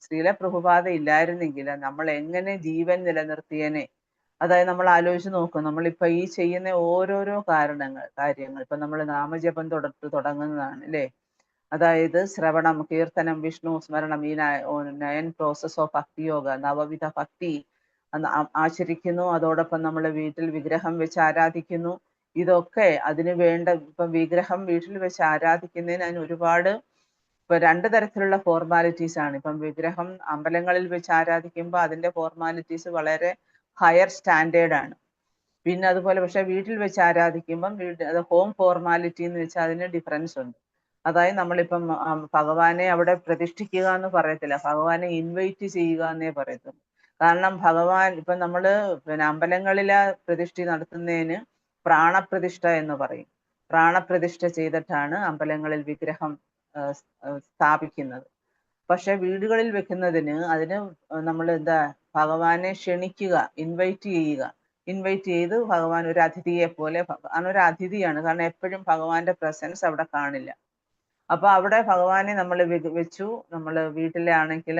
ശ്രീല പ്രഭുപാദ ഇല്ലായിരുന്നെങ്കിൽ നമ്മൾ എങ്ങനെ ജീവൻ നിലനിർത്തിയനെ. അതായത് നമ്മൾ ആലോചിച്ച് നോക്കും, നമ്മളിപ്പൊ ഈ ചെയ്യുന്ന ഓരോരോ കാര്യങ്ങൾ ഇപ്പൊ നമ്മൾ നാമജപം തുടങ്ങുന്നതാണ് അല്ലേ. അതായത് ശ്രവണം, കീർത്തനം, വിഷ്ണു സ്മരണം, ഈ 9 പ്രോസസ് ഓഫ് ഭക്തിയോഗ, നവവിധ ഭക്തി ആചരിക്കുന്നു. അതോടൊപ്പം നമ്മൾ വീട്ടിൽ വിഗ്രഹം വെച്ച് ആരാധിക്കുന്നു. ഇതൊക്കെ അതിന് വേണ്ട. ഇപ്പൊ വിഗ്രഹം വീട്ടിൽ വെച്ച് ആരാധിക്കുന്നതിന് അതിന് ഒരുപാട് ഇപ്പൊ 2 തരത്തിലുള്ള ഫോർമാലിറ്റീസ് ആണ്. ഇപ്പം വിഗ്രഹം അമ്പലങ്ങളിൽ വെച്ച് ആരാധിക്കുമ്പോൾ അതിന്റെ ഫോർമാലിറ്റീസ് വളരെ ഹയർ സ്റ്റാൻഡേർഡ് ആണ്. പിന്നെ അതുപോലെ പക്ഷെ വീട്ടിൽ വെച്ച് ആരാധിക്കുമ്പം അത് ഹോം ഫോർമാലിറ്റി എന്ന് വെച്ചാൽ അതിന് ഡിഫറൻസ് ഉണ്ട്. അതായത് നമ്മളിപ്പം ഭഗവാനെ അവിടെ പ്രതിഷ്ഠിക്കുക എന്ന് പറയത്തില്ല, ഭഗവാനെ ഇൻവൈറ്റ് ചെയ്യുക എന്നേ പറയത്തുള്ളൂ. കാരണം ഭഗവാൻ ഇപ്പൊ നമ്മള് പിന്നെ അമ്പലങ്ങളിലെ പ്രതിഷ്ഠ നടത്തുന്നതിന് പ്രാണപ്രതിഷ്ഠ എന്ന് പറയും. പ്രാണപ്രതിഷ്ഠ ചെയ്തിട്ടാണ് അമ്പലങ്ങളിൽ വിഗ്രഹം സ്ഥാപിക്കുന്നത്. പക്ഷെ വീടുകളിൽ വെക്കുന്നതിന് അതിന് നമ്മൾ ഭഗവാനെ ക്ഷണിക്കുക, ഇൻവൈറ്റ് ചെയ്ത് ഭഗവാൻ ഒരു അതിഥിയെ പോലെ, ഒരു അതിഥിയാണ്. കാരണം എപ്പോഴും ഭഗവാന്റെ പ്രസൻസ് അവിടെ കാണില്ല. അപ്പൊ അവിടെ ഭഗവാനെ നമ്മൾ വെച്ചു. നമ്മള് വീട്ടിലെ ആണെങ്കിൽ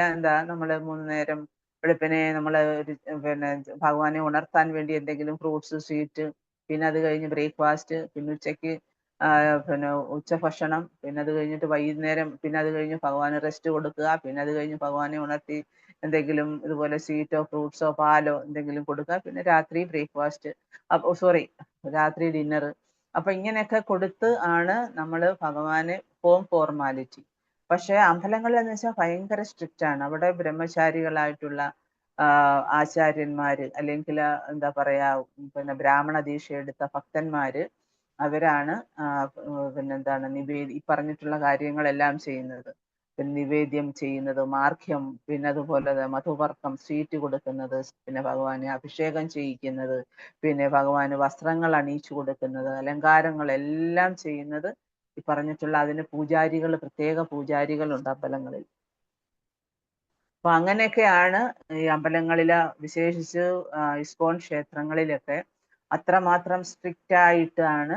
നമ്മള് 3 നേരം വെളുപ്പിനെ പിന്നെ ഭഗവാനെ ഉണർത്താൻ വേണ്ടി എന്തെങ്കിലും ഫ്രൂട്ട്സ്, സ്വീറ്റ്, പിന്നെ അത് കഴിഞ്ഞ് ബ്രേക്ക്ഫാസ്റ്റ്, പിന്നെ ഉച്ചയ്ക്ക് പിന്നെ ഉച്ചഭക്ഷണം, പിന്നെ അത് കഴിഞ്ഞിട്ട് വൈകുന്നേരം, പിന്നെ അത് കഴിഞ്ഞ് ഭഗവാന് റെസ്റ്റ് കൊടുക്കുക, പിന്നെ അത് കഴിഞ്ഞ് ഭഗവാനെ ഉണർത്തി എന്തെങ്കിലും ഇതുപോലെ സ്വീറ്റോ ഫ്രൂട്ട്സോ പാലോ എന്തെങ്കിലും കൊടുക്കുക, പിന്നെ രാത്രി ബ്രേക്ക്ഫാസ്റ്റ്, രാത്രി ഡിന്നർ. അപ്പൊ ഇങ്ങനെയൊക്കെ കൊടുത്ത് ആണ് നമ്മൾ ഭഗവാന് ഹോം ഫോർമാലിറ്റി. പക്ഷെ അമ്പലങ്ങളിൽ എന്ന് വെച്ചാൽ ഭയങ്കര സ്ട്രിക്റ്റ് ആണ്. അവിടെ ബ്രഹ്മചാരികളായിട്ടുള്ള ആചാര്യന്മാര്, അല്ലെങ്കിൽ പിന്നെ ബ്രാഹ്മണ ദീക്ഷ എടുത്ത ഭക്തന്മാര്, അവരാണ് ഈ പറഞ്ഞിട്ടുള്ള കാര്യങ്ങളെല്ലാം ചെയ്യുന്നത്. പിന്നെ നിവേദ്യം ചെയ്യുന്നത്, മാർഘ്യം, പിന്നെ അതുപോലെ മധുപർക്കം, സ്വീറ്റ് കൊടുക്കുന്നത്, പിന്നെ ഭഗവാനെ അഭിഷേകം ചെയ്യിക്കുന്നത്, പിന്നെ ഭഗവാന് വസ്ത്രങ്ങൾ അണിയിച്ചു കൊടുക്കുന്നത്, അലങ്കാരങ്ങൾ എല്ലാം ചെയ്യുന്നത് ഈ പറഞ്ഞിട്ടുള്ള അതിന് പൂജാരികൾ, പ്രത്യേക പൂജാരികളുണ്ട് അമ്പലങ്ങളിൽ. അപ്പൊ അങ്ങനെയൊക്കെയാണ് ഈ അമ്പലങ്ങളില്, വിശേഷിച്ച് ഇസ്കോൺ ക്ഷേത്രങ്ങളിലൊക്കെ അത്രമാത്രം സ്ട്രിക്റ്റ് ആയിട്ടാണ്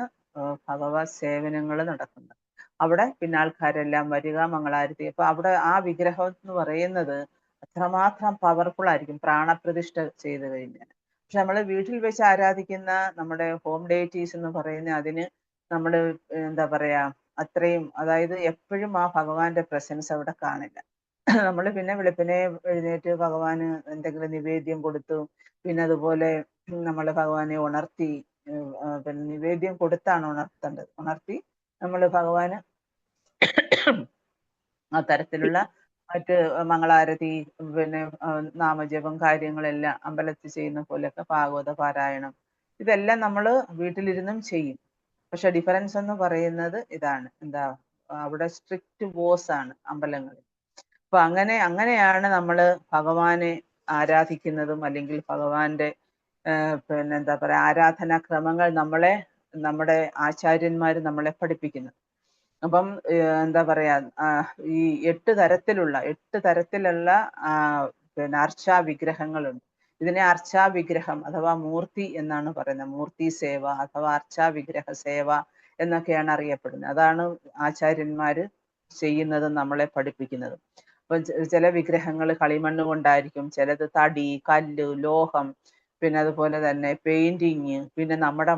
ഭഗവത് സേവനങ്ങൾ നടക്കുന്നത്. അവിടെ പിന്നെ ആൾക്കാരെല്ലാം വരിക, മംഗളാരതി. അപ്പൊ അവിടെ ആ വിഗ്രഹം എന്ന് പറയുന്നത് അത്രമാത്രം പവർഫുൾ ആയിരിക്കും പ്രാണപ്രതിഷ്ഠ ചെയ്ത് കഴിഞ്ഞാൽ. പക്ഷെ നമ്മൾ വീട്ടിൽ വെച്ച് ആരാധിക്കുന്ന നമ്മുടെ ഹോം ഡേറ്റീസ് എന്ന് പറയുന്ന അതിന് നമ്മൾ എന്താ പറയാ അത്രയും, അതായത് എപ്പോഴും ആ ഭഗവാന്റെ പ്രസൻസ് അവിടെ കാണില്ല. നമ്മൾ പിന്നെ വെളുപ്പിനെ എഴുന്നേറ്റ് ഭഗവാന് എന്തെങ്കിലും നിവേദ്യം കൊടുത്തു, പിന്നെ അതുപോലെ നമ്മൾ ഭഗവാനെ ഉണർത്തി, പിന്നെ നിവേദ്യം കൊടുത്താണ് ഉണർത്തേണ്ടത്. ഉണർത്തി നമ്മൾ ഭഗവാന് ആ തരത്തിലുള്ള മറ്റ് മംഗളാരതി, പിന്നെ നാമജപം കാര്യങ്ങളെല്ലാം അമ്പലത്തിൽ ചെയ്യുന്ന പോലെയൊക്കെ ഭാഗവത പാരായണം ഇതെല്ലാം നമ്മൾ വീട്ടിലിരുന്നും ചെയ്യും. പക്ഷെ ഡിഫറൻസ് എന്ന് പറയുന്നത് ഇതാണ്, എന്താ അവിടെ സ്ട്രിക്റ്റ് വോസ് ആണ് അമ്പലങ്ങളിൽ. അപ്പൊ അങ്ങനെയാണ് നമ്മൾ ഭഗവാനെ ആരാധിക്കുന്നതും, അല്ലെങ്കിൽ ഭഗവാന്റെ പിന്നെ എന്താ പറയാ ആരാധനാ ക്രമങ്ങൾ നമ്മുടെ ആചാര്യന്മാർ നമ്മളെ പഠിപ്പിക്കുന്നത്. അപ്പം എന്താ പറയാ ഈ 8 തരത്തിലുള്ള പിന്നെ അർച്ചാ വിഗ്രഹങ്ങളുണ്ട്. ഇതിനെ അർച്ചാ വിഗ്രഹം അഥവാ മൂർത്തി എന്നാണ് പറയുന്നത്. മൂർത്തി സേവ അഥവാ അർച്ചാ വിഗ്രഹ സേവ എന്നൊക്കെയാണ് അറിയപ്പെടുന്നത്. അതാണ് ആചാര്യന്മാര് ചെയ്യുന്നതും നമ്മളെ പഠിപ്പിക്കുന്നതും. അപ്പൊ ചില വിഗ്രഹങ്ങൾ കളിമണ്ണ് കൊണ്ടായിരിക്കും, ചിലത് തടി, കല്ല്, ലോഹം, പിന്നെ അതുപോലെ തന്നെ പെയിന്റിങ്, പിന്നെ നമ്മുടെ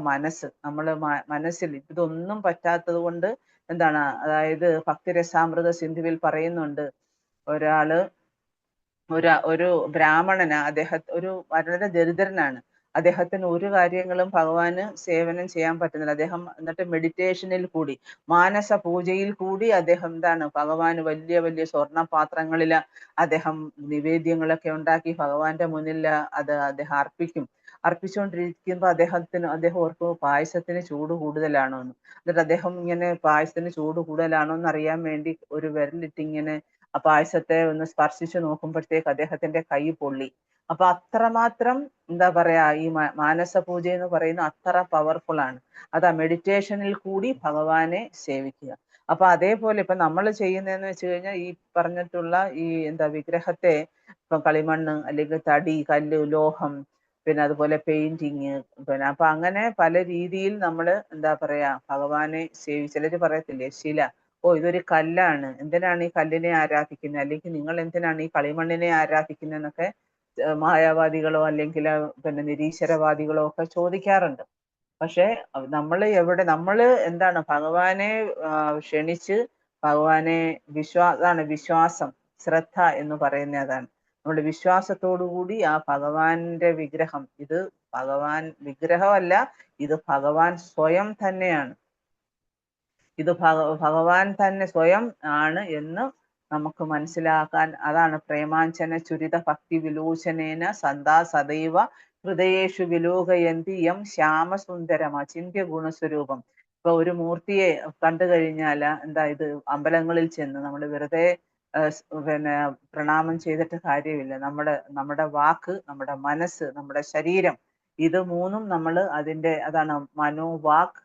നമ്മൾ മനസ്സിൽ ഇതൊന്നും പറ്റാത്തത് കൊണ്ട് എന്താണ്, അതായത് ഭക്തിരസാമൃത സിന്ധുവിൽ പറയുന്നുണ്ട്, ഒരാള് ഒരു ബ്രാഹ്മണന്, ഒരു വളരെ ദരിദ്രനാണ്, അദ്ദേഹത്തിന് ഒരു കാര്യങ്ങളും ഭഗവാന് സേവനം ചെയ്യാൻ പറ്റുന്നില്ല. അദ്ദേഹം എന്നിട്ട് മെഡിറ്റേഷനിൽ കൂടി, മാനസ പൂജയിൽ കൂടി അദ്ദേഹം എന്താണ് ഭഗവാന് വലിയ വലിയ സ്വർണ്ണ പാത്രങ്ങളില് അദ്ദേഹം നിവേദ്യങ്ങളൊക്കെ ഉണ്ടാക്കി ഭഗവാന്റെ മുന്നിൽ അദ്ദേഹം അർപ്പിച്ചുകൊണ്ടിരിക്കുമ്പോൾ അദ്ദേഹം ഓർക്കും പായസത്തിന് ചൂട് കൂടുതലാണോ എന്ന്. എന്നിട്ട് അദ്ദേഹം ഇങ്ങനെ പായസത്തിന് ചൂട് കൂടുതലാണോ എന്ന് അറിയാൻ വേണ്ടി ഒരു വിരലിട്ട് ഇങ്ങനെ ആ പായസത്തെ ഒന്ന് സ്പർശിച്ചു നോക്കുമ്പോഴത്തേക്ക് അദ്ദേഹത്തിന്റെ കൈ പൊള്ളി. അപ്പൊ അത്രമാത്രം എന്താ പറയാ ഈ മാനസ പൂജ എന്ന് പറയുന്ന അത്ര പവർഫുൾ ആണ്. അതാ മെഡിറ്റേഷനിൽ കൂടി ഭഗവാനെ സേവിക്കുക. അപ്പൊ അതേപോലെ ഇപ്പൊ നമ്മൾ ചെയ്യുന്നതെന്ന് വെച്ച് കഴിഞ്ഞാൽ ഈ പറഞ്ഞിട്ടുള്ള ഈ എന്താ വിഗ്രഹത്തെ ഇപ്പൊ കളിമണ്ണ്, അല്ലെങ്കിൽ തടി, കല്ല്, ലോഹം, പിന്നെ അതുപോലെ പെയിന്റിങ്, പിന്നെ അപ്പൊ അങ്ങനെ പല രീതിയിൽ നമ്മൾ എന്താ പറയാ ഭഗവാനെ ചിലര് പറയത്തില്ലേ ശില, ഓ ഇതൊരു കല്ലാണ്, എന്തിനാണ് ഈ കല്ലിനെ ആരാധിക്കുന്നത്, അല്ലെങ്കിൽ നിങ്ങൾ എന്തിനാണ് ഈ കളിമണ്ണിനെ ആരാധിക്കുന്നത് എന്നൊക്കെ മായാവാദികളോ അല്ലെങ്കിൽ പിന്നെ നിരീശ്വരവാദികളോ ഒക്കെ ചോദിക്കാറുണ്ട്. പക്ഷെ നമ്മൾ എന്താണ് ഭഗവാനെ ക്ഷണിച്ച് ഭഗവാനെ അതാണ് വിശ്വാസം, ശ്രദ്ധ എന്ന് പറയുന്ന അതാണ്. നമ്മുടെ വിശ്വാസത്തോടു കൂടി ആ ഭഗവാന്റെ വിഗ്രഹം, ഇത് ഭഗവാൻ വിഗ്രഹമല്ല, ഇത് ഭഗവാൻ സ്വയം തന്നെയാണ്, ഇത് ഭഗവാൻ തന്നെ സ്വയം ആണ് എന്ന് നമുക്ക് മനസ്സിലാക്കാൻ, അതാണ് പ്രേമാഞ്ചന ചുരിത ഭക്തി വിലോചനേന സദാ സദൈവ ഹൃദയേഷു വിലോകയന്തി യം ശ്യാമസുന്ദരം അചിന്യ ഗുണസ്വരൂപം. ഇപ്പൊ ഒരു മൂർത്തിയെ കണ്ടു കഴിഞ്ഞാൽ എന്താ, ഇത് അമ്പലങ്ങളിൽ ചെന്ന് നമ്മൾ വെറുതെ പിന്നെ പ്രണാമം ചെയ്തിട്ട് കാര്യമില്ല. നമ്മുടെ വാക്ക്, നമ്മുടെ മനസ്സ്, നമ്മുടെ ശരീരം, ഇത് മൂന്നും നമ്മൾ അതാണ് മനോവാക്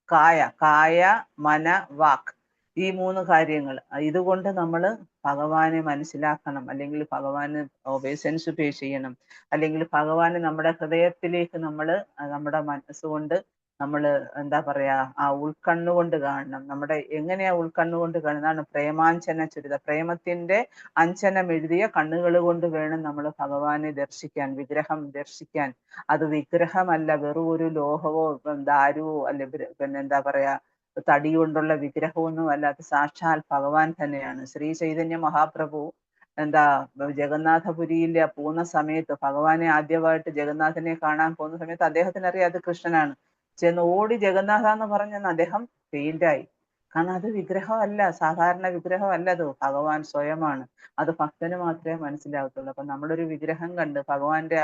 കായ മന വാക്ക്, ഈ 3 കാര്യങ്ങൾ. ഇതുകൊണ്ട് നമ്മൾ ഭഗവാനെ മനസ്സിലാക്കണം, അല്ലെങ്കിൽ ഭഗവാന് ഒബേസൻസ് പേ ചെയ്യണം, അല്ലെങ്കിൽ ഭഗവാന് നമ്മുടെ ഹൃദയത്തിലേക്ക് നമ്മുടെ മനസ്സുകൊണ്ട് നമ്മൾ എന്താ പറയാ ആ ഉൾക്കണ്ണുകൊണ്ട് കാണണം. എങ്ങനെയാ ഉൾക്കണ്ണുകൊണ്ട് കാണുന്നതാണ് പ്രേമാഞ്ചന ചുരിത, പ്രേമത്തിന്റെ അഞ്ചനം എഴുതിയ കണ്ണുകൾ കൊണ്ട് വേണം നമ്മൾ ഭഗവാനെ ദർശിക്കാൻ, വിഗ്രഹം ദർശിക്കാൻ. അത് വിഗ്രഹമല്ല, വെറും ഒരു ലോഹവോ ദാരുവോ അല്ലെ പിന്നെ എന്താ പറയാ തടി കൊണ്ടുള്ള വിഗ്രഹമൊന്നും അല്ല, അത് സാക്ഷാൽ ഭഗവാൻ തന്നെയാണ്. ശ്രീ ചൈതന്യ മഹാപ്രഭു എന്താ ജഗന്നാഥപുരിയിൽ പോകുന്ന സമയത്ത്, ഭഗവാനെ ആദ്യമായിട്ട് ജഗന്നാഥനെ കാണാൻ പോകുന്ന സമയത്ത് അദ്ദേഹത്തിന് അറിയാം അത് കൃഷ്ണനാണ്. ചെന്ന് ഓടി ജഗന്നാഥ എന്ന് പറഞ്ഞെന്ന് അദ്ദേഹം പെയിന്റായി. കാരണം അത് വിഗ്രഹമല്ല, സാധാരണ വിഗ്രഹമല്ല, അത് ഭഗവാൻ സ്വയമാണ്. അത് ഭക്തന് മാത്രമേ മനസ്സിലാകത്തുള്ളൂ. അപ്പൊ നമ്മളൊരു വിഗ്രഹം കണ്ട് ഭഗവാന്റെ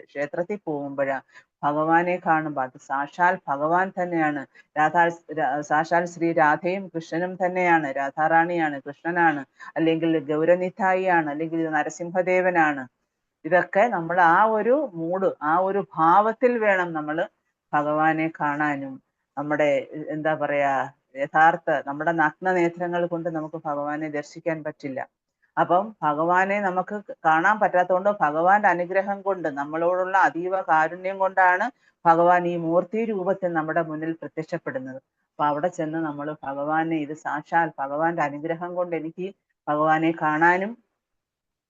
ക്ഷേത്രത്തിൽ പോകുമ്പോഴാ ഭഗവാനെ കാണുമ്പോൾ അത് സാക്ഷാൽ ഭഗവാൻ തന്നെയാണ്. സാക്ഷാൽ ശ്രീ രാധയും കൃഷ്ണനും തന്നെയാണ്. രാധാറാണിയാണ്, കൃഷ്ണനാണ്, അല്ലെങ്കിൽ ഗൗരനിതായിയാണ്, അല്ലെങ്കിൽ നരസിംഹദേവനാണ്. ഇതൊക്കെ നമ്മൾ ആ ഒരു മൂഡ്, ആ ഒരു ഭാവത്തിൽ വേണം നമ്മൾ ഭഗവാനെ കാണാനും. നമ്മുടെ എന്താ പറയാ, യഥാർത്ഥ നമ്മുടെ നഗ്ന നേത്രങ്ങൾ കൊണ്ട് നമുക്ക് ഭഗവാനെ ദർശിക്കാൻ പറ്റില്ല. അപ്പം ഭഗവാനെ നമുക്ക് കാണാൻ പറ്റാത്തതുകൊണ്ട് ഭഗവാന്റെ അനുഗ്രഹം കൊണ്ട്, നമ്മളോടുള്ള അതീവ കാരുണ്യം കൊണ്ടാണ് ഭഗവാൻ ഈ മൂർത്തി രൂപത്തിൽ നമ്മുടെ മുന്നിൽ പ്രത്യക്ഷപ്പെടുന്നത്. അപ്പൊ അവിടെ ചെന്ന് നമ്മൾ ഭഗവാനെ, ഇത് സാക്ഷാൽ ഭഗവാന്റെ അനുഗ്രഹം കൊണ്ട് എനിക്ക് ഭഗവാനെ കാണാനും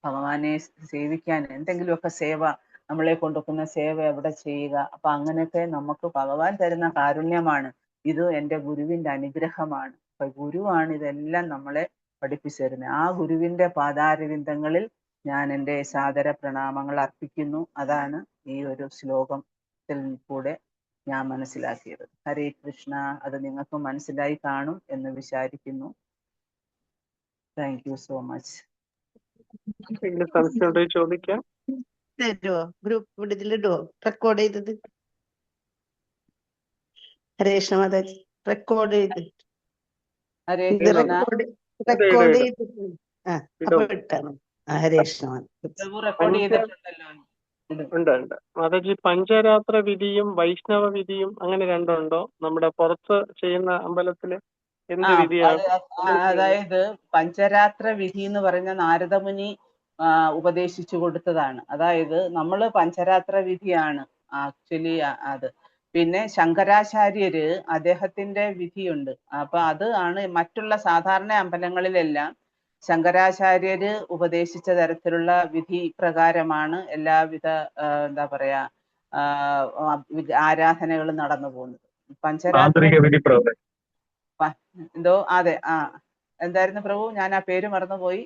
ഭഗവാനെ സേവിക്കാനും, എന്തെങ്കിലുമൊക്കെ സേവ നമ്മളെ കൊണ്ടുവക്കുന്ന സേവ എവിടെ ചെയ്യുക. അപ്പൊ അങ്ങനെയൊക്കെ നമുക്ക് ഭഗവാൻ തരുന്ന കാരുണ്യമാണ്. ഇത് എൻ്റെ ഗുരുവിന്റെ അനുഗ്രഹമാണ്. അപ്പൊ ഗുരുവാണ് ഇതെല്ലാം നമ്മളെ പഠിപ്പിച്ചു തരുന്നത്. ആ ഗുരുവിന്റെ പാദാരവിന്ദങ്ങളിൽ ഞാൻ എൻ്റെ സാദര പ്രണാമങ്ങൾ അർപ്പിക്കുന്നു. അതാണ് ഈ ഒരു ശ്ലോകത്തിൽ കൂടെ ഞാൻ മനസ്സിലാക്കിയത്. ഹരേ കൃഷ്ണ. അത് നിങ്ങൾക്ക് മനസ്സിലായി കാണും എന്ന് വിചാരിക്കുന്നു. Thank you so much. ചോദിക്കാം. തരുമോ? ഗ്രൂപ്പ് ഇതിലിടുവോ റെക്കോർഡ് ചെയ്തത്? ഹരേ കൃഷ്ണ മാതാജി, റെക്കോർഡ് ചെയ്ത് ഹരേ ഇത് കൃഷ്ണ. റെക്കോർഡ് ചെയ്തിട്ട് അപ്പൊ ഇട്ടാണ്. ഹരേ കൃഷ്ണ റെക്കോർഡ് ചെയ്തിട്ടുണ്ടല്ലോ. ഉണ്ട്. മാതാജി, പഞ്ചരാത്ര വിധിയും വൈഷ്ണവ വിധിയും അങ്ങനെ രണ്ടുണ്ടോ? നമ്മുടെ പുറത്ത് ചെയ്യുന്ന അമ്പലത്തില് എന്ത് വിധിയാണ്? അതായത് പഞ്ചരാത്ര വിധി എന്ന് പറയുന്ന നാരദമുനി ഉപദേശിച്ചു കൊടുത്തതാണ്. അതായത് നമ്മള് പഞ്ചരാത്ര വിധിയാണ് ആക്ച്വലി അത്. പിന്നെ ശങ്കരാചാര്യര് അദ്ദേഹത്തിന്റെ വിധിയുണ്ട്. അപ്പൊ അത് ആണ് മറ്റുള്ള സാധാരണ അമ്പലങ്ങളിലെല്ലാം ശങ്കരാചാര്യര് ഉപദേശിച്ച തരത്തിലുള്ള വിധി പ്രകാരമാണ് എല്ലാവിധ എന്താ പറയാ ആരാധനകളും നടന്നു പോകുന്നത്. പഞ്ചരാത്ര എന്തോ അതെ എന്തായിരുന്നു പ്രഭു, ഞാൻ ആ പേര് മറന്നുപോയി.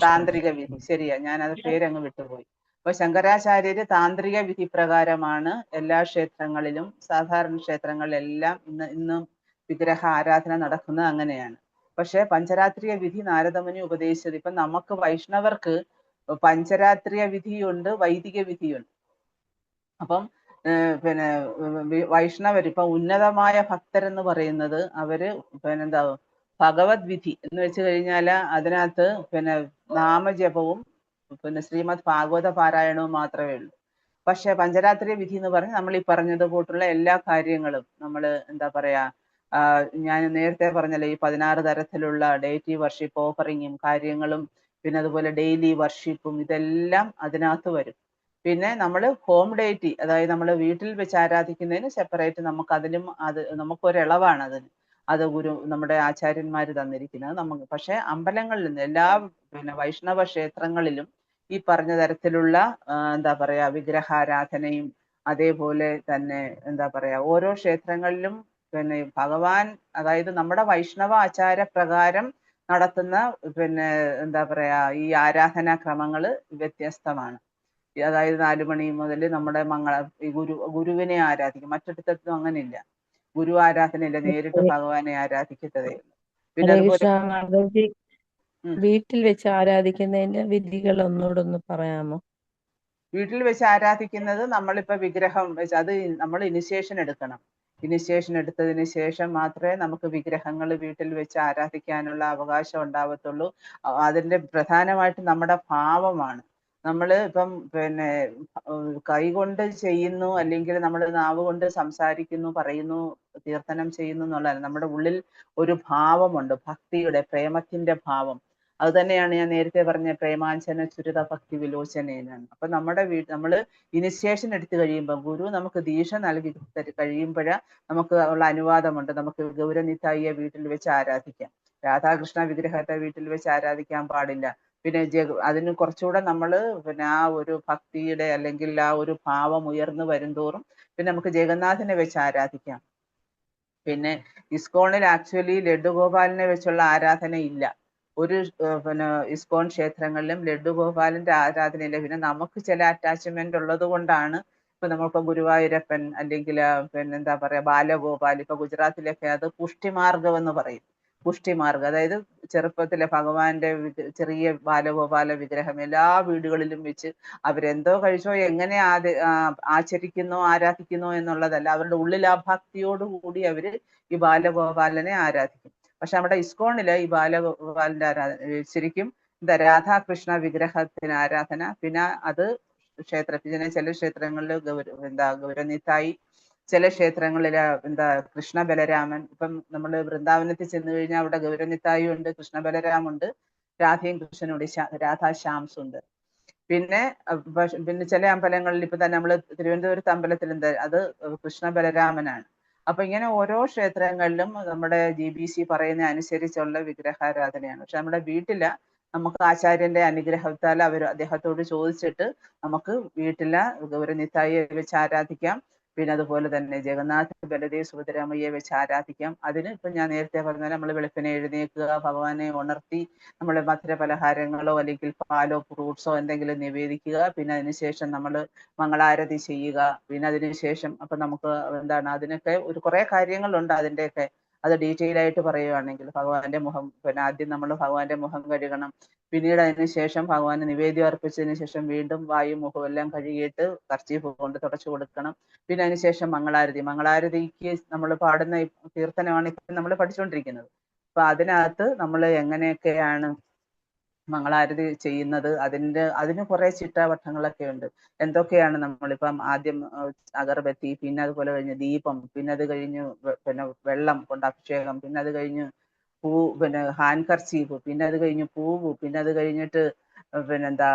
താന്ത്രിക വിധി, ശരിയാ, ഞാൻ അത് പേരങ്ങ് വിട്ടുപോയി. അപ്പൊ ശങ്കരാചാര്യര് താന്ത്രിക വിധി പ്രകാരമാണ് എല്ലാ ക്ഷേത്രങ്ങളിലും, സാധാരണ ക്ഷേത്രങ്ങളിലെല്ലാം ഇന്നും വിഗ്രഹ ആരാധന നടക്കുന്നത് അങ്ങനെയാണ്. പക്ഷെ പഞ്ചരാത്രിക വിധി നാരദമുനി ഉപദേശിച്ചത്, ഇപ്പൊ നമുക്ക് വൈഷ്ണവർക്ക് പഞ്ചരാത്രിക വിധിയുണ്ട്, വൈദിക വിധിയുണ്ട്. അപ്പം പിന്നെ വൈഷ്ണവർ ഇപ്പൊ ഉന്നതമായ ഭക്തരെന്ന് പറയുന്നത് അവര് എന്താ ഭഗവത് വിധി എന്ന് വെച്ച് കഴിഞ്ഞാൽ അതിനകത്ത് നാമജപവും ശ്രീമദ് ഭാഗവത പാരായണവും മാത്രമേ ഉള്ളൂ. പക്ഷെ പഞ്ചരാത്രി വിധി എന്ന് പറഞ്ഞ് നമ്മൾ ഈ പറഞ്ഞത് കൂട്ടുള്ള എല്ലാ കാര്യങ്ങളും നമ്മൾ എന്താ പറയാ, ഞാൻ നേരത്തെ പറഞ്ഞല്ലോ, ഈ 16 തരത്തിലുള്ള ഡേറ്റി വർഷിപ്പ് ഓഫറിങ്ങും കാര്യങ്ങളും, പിന്നെ അതുപോലെ ഡെയിലി വർഷിപ്പും, ഇതെല്ലാം അതിനകത്ത് വരും. പിന്നെ നമ്മൾ ഹോം ഡേറ്റി, അതായത് നമ്മൾ വീട്ടിൽ വെച്ച് ആരാധിക്കുന്നതിന് സെപ്പറേറ്റ് നമുക്ക് അതിലും നമുക്കൊരിളവാണ് അത് നമ്മുടെ ആചാര്യന്മാർ തന്നിരിക്കുന്നത് നമുക്ക്. പക്ഷെ അമ്പലങ്ങളിൽ നിന്ന് എല്ലാ വൈഷ്ണവ ക്ഷേത്രങ്ങളിലും ഈ പറഞ്ഞ തരത്തിലുള്ള എന്താ പറയാ വിഗ്രഹാരാധനയും, അതേപോലെ തന്നെ എന്താ പറയാ ഓരോ ക്ഷേത്രങ്ങളിലും ഭഗവാൻ, അതായത് നമ്മുടെ വൈഷ്ണവ ആചാര പ്രകാരം നടത്തുന്ന എന്താ പറയാ ഈ ആരാധനാ ക്രമങ്ങള് വ്യത്യസ്തമാണ്. അതായത് 4 മണി മുതൽ നമ്മുടെ ഗുരുവിനെ ആരാധിക്കും. മറ്റിടത്തും അങ്ങനെയില്ല, ഗുരു ആരാധനയില്ല, നേരിട്ട് ഭഗവാനെ ആരാധിക്കത്തതേ ഉള്ളൂ. പിന്നെ അതുപോലെ വീട്ടിൽ വെച്ച് ആരാധിക്കുന്നതിന്റെ വിധികൾ ഒന്നുകൂടെ പറയാമോ? വീട്ടിൽ വെച്ച് ആരാധിക്കുന്നത് നമ്മളിപ്പോ വിഗ്രഹം വെച്ച് അത് നമ്മൾ ഇനിഷ്യേഷൻ എടുക്കണം. ഇനിഷ്യേഷൻ എടുത്തതിന് ശേഷം മാത്രമേ നമുക്ക് വിഗ്രഹങ്ങൾ വീട്ടിൽ വെച്ച് ആരാധിക്കാനുള്ള അവകാശം ഉണ്ടാവത്തുള്ളൂ. അതിന്റെ പ്രധാനമായിട്ട് നമ്മുടെ ഭാവമാണ്. നമ്മൾ ഇപ്പം കൈകൊണ്ട് ചെയ്യുന്നു, അല്ലെങ്കിൽ നമ്മൾ നാവ് കൊണ്ട് സംസാരിക്കുന്നു, പറയുന്നു, കീർത്തനം ചെയ്യുന്നു എന്നുള്ളതല്ല. നമ്മുടെ ഉള്ളിൽ ഒരു ഭാവമുണ്ട്, ഭക്തിയുടെ, പ്രേമത്തിന്റെ ഭാവം. അത് തന്നെയാണ് ഞാൻ നേരത്തെ പറഞ്ഞ പ്രേമാഞ്ചന ചുരിത ഭക്തി വിലോചനയാണ്. അപ്പൊ നമ്മൾ ഇനിഷ്യേഷൻ എടുത്തു കഴിയുമ്പോൾ, ഗുരു നമുക്ക് ദീക്ഷ നൽകി കഴിയുമ്പോഴ നമുക്ക് ഉള്ള അനുവാദമുണ്ട്, നമുക്ക് ഗൗരനിതായിയെ വീട്ടിൽ വെച്ച് ആരാധിക്കാം. രാധാകൃഷ്ണ വിഗ്രഹത്തെ വീട്ടിൽ വെച്ച് ആരാധിക്കാൻ പാടില്ല. പിന്നെ അതിന് കുറച്ചുകൂടെ നമ്മൾ ആ ഒരു ഭക്തിയുടെ അല്ലെങ്കിൽ ആ ഒരു ഭാവം ഉയർന്നു വരുംതോറും പിന്നെ നമുക്ക് ജഗന്നാഥനെ വെച്ച് ആരാധിക്കാം. പിന്നെ ഇസ്കോണിൽ ആക്ച്വലി ലഡ്ഡുഗോപാലിനെ വെച്ചുള്ള ആരാധന ഇല്ല. ഒരു ഇസ്കോൺ ക്ഷേത്രങ്ങളിലും ലഡ്ഡുഗോപാലിന്റെ ആരാധനയില്ല. പിന്നെ നമുക്ക് ചില അറ്റാച്ച്മെന്റ് ഉള്ളത് കൊണ്ടാണ് ഇപ്പൊ നമ്മളിപ്പോ ഗുരുവായൂരപ്പൻ അല്ലെങ്കിൽ പിന്നെന്താ പറയാ ബാലഗോപാൽ, ഇപ്പൊ ഗുജറാത്തിലൊക്കെ അത് പുഷ്ടിമാർഗം എന്ന് പറയും. പുഷ്ടിമാർഗം, അതായത് ചെറുപ്പത്തിലെ ഭഗവാന്റെ ചെറിയ ബാലഗോപാല വിഗ്രഹം എല്ലാ വീടുകളിലും വെച്ച് അവരെന്തോ കഴിച്ചോ എങ്ങനെ ആചരിക്കുന്നോ ആരാധിക്കുന്നോ എന്നുള്ളതല്ല, അവരുടെ ഉള്ളിൽ ആ ഭക്തിയോടുകൂടി അവര് ഈ ബാലഗോപാലനെ ആരാധിക്കും. പക്ഷെ നമ്മുടെ ഇസ്കോണില് ഈ ബാലഗോപാലിന്റെ ശരിക്കും എന്താ രാധാകൃഷ്ണ വിഗ്രഹത്തിന് ആരാധന, പിന്നെ അത് ക്ഷേത്രത്തിൽ ചില ക്ഷേത്രങ്ങളിൽ ഗൗരനിത്തായി, ചില ക്ഷേത്രങ്ങളില് എന്താ കൃഷ്ണ ബലരാമൻ. ഇപ്പം നമ്മൾ വൃന്ദാവനത്തിൽ ചെന്ന് കഴിഞ്ഞാൽ അവിടെ ഗൗരനിത്തായി ഉണ്ട്, കൃഷ്ണ ബലരാമുണ്ട്, രാധയും കൃഷ്ണനുണ്ട്, രാധാ ശ്യാംസ് ഉണ്ട്. പിന്നെ പിന്നെ ചില അമ്പലങ്ങളിൽ ഇപ്പൊ തന്നെ നമ്മള് തിരുവനന്തപുരത്ത് അമ്പലത്തിൽ എന്താ അത് കൃഷ്ണ ബലരാമനാണ്. അപ്പൊ ഇങ്ങനെ ഓരോ ക്ഷേത്രങ്ങളിലും നമ്മുടെ GBC പറയുന്ന അനുസരിച്ചുള്ള വിഗ്രഹാരാധനയാണ്. പക്ഷെ നമ്മുടെ വീട്ടില് നമുക്ക് ആചാര്യന്റെ അനുഗ്രഹത്താൽ അദ്ദേഹത്തോട് ചോദിച്ചിട്ട് നമുക്ക് വീട്ടില് ഗൗരനിത്തായിയെ വെച്ച് ആരാധിക്കാം. പിന്നെ അതുപോലെ തന്നെ ജഗന്നാഥ, ബലദേവ്, സുഭദ്രാമയ്യെ വെച്ച് ആരാധിക്കാം. അതിന് ഇപ്പൊ ഞാൻ നേരത്തെ പറഞ്ഞാൽ നമ്മൾ വെളുപ്പിനെ എഴുന്നേൽക്കുക, ഭഗവാനെ ഉണർത്തി നമ്മൾ മധുര പലഹാരങ്ങളോ അല്ലെങ്കിൽ പാലോ ഫ്രൂട്ട്സോ എന്തെങ്കിലും നിവേദിക്കുക. പിന്നെ അതിനുശേഷം നമ്മൾ മംഗളാരതി ചെയ്യുക. പിന്നെ അതിനുശേഷം അപ്പൊ നമുക്ക് എന്താണ് അതിനൊക്കെ കുറെ കാര്യങ്ങളുണ്ട് അതിന്റെയൊക്കെ. അത് ഡീറ്റെയിൽ ആയിട്ട് പറയുകയാണെങ്കിൽ ഭഗവാന്റെ മുഖം, പിന്നെ ആദ്യം നമ്മൾ ഭഗവാന്റെ മുഖം കഴുകണം. പിന്നീട് അതിനുശേഷം ഭഗവാന് നിവേദ്യം അർപ്പിച്ചതിന് ശേഷം വീണ്ടും വായും മുഖവും എല്ലാം കഴുകിയിട്ട് കർച്ചീഫ് കൊണ്ട് തുടച്ചു കൊടുക്കണം. പിന്നെ അതിനുശേഷം മംഗളാരതിക്ക് നമ്മൾ പാടുന്ന കീർത്തനമാണ് ഇപ്പം നമ്മൾ പഠിച്ചുകൊണ്ടിരിക്കുന്നത്. അപ്പൊ അതിനകത്ത് നമ്മൾ എങ്ങനെയൊക്കെയാണ് മംഗളാരതി ചെയ്യുന്നത്, അതിന് കുറെ ചിട്ടാവട്ടങ്ങളൊക്കെ ഉണ്ട്. എന്തൊക്കെയാണ് നമ്മളിപ്പം ആദ്യം അഗർബത്തി, പിന്നെ അതുപോലെ കഴിഞ്ഞ് ദീപം, പിന്നെ അത് കഴിഞ്ഞ് പിന്നെ വെള്ളം കൊണ്ട് അഭിഷേകം, പിന്നെ അത് കഴിഞ്ഞ് പിന്നെ ഹാൻഡ് കർച്ചീഫ്, പിന്നെ അത് കഴിഞ്ഞ് പൂവ്, പിന്നെ അത് കഴിഞ്ഞിട്ട് പിന്നെന്താ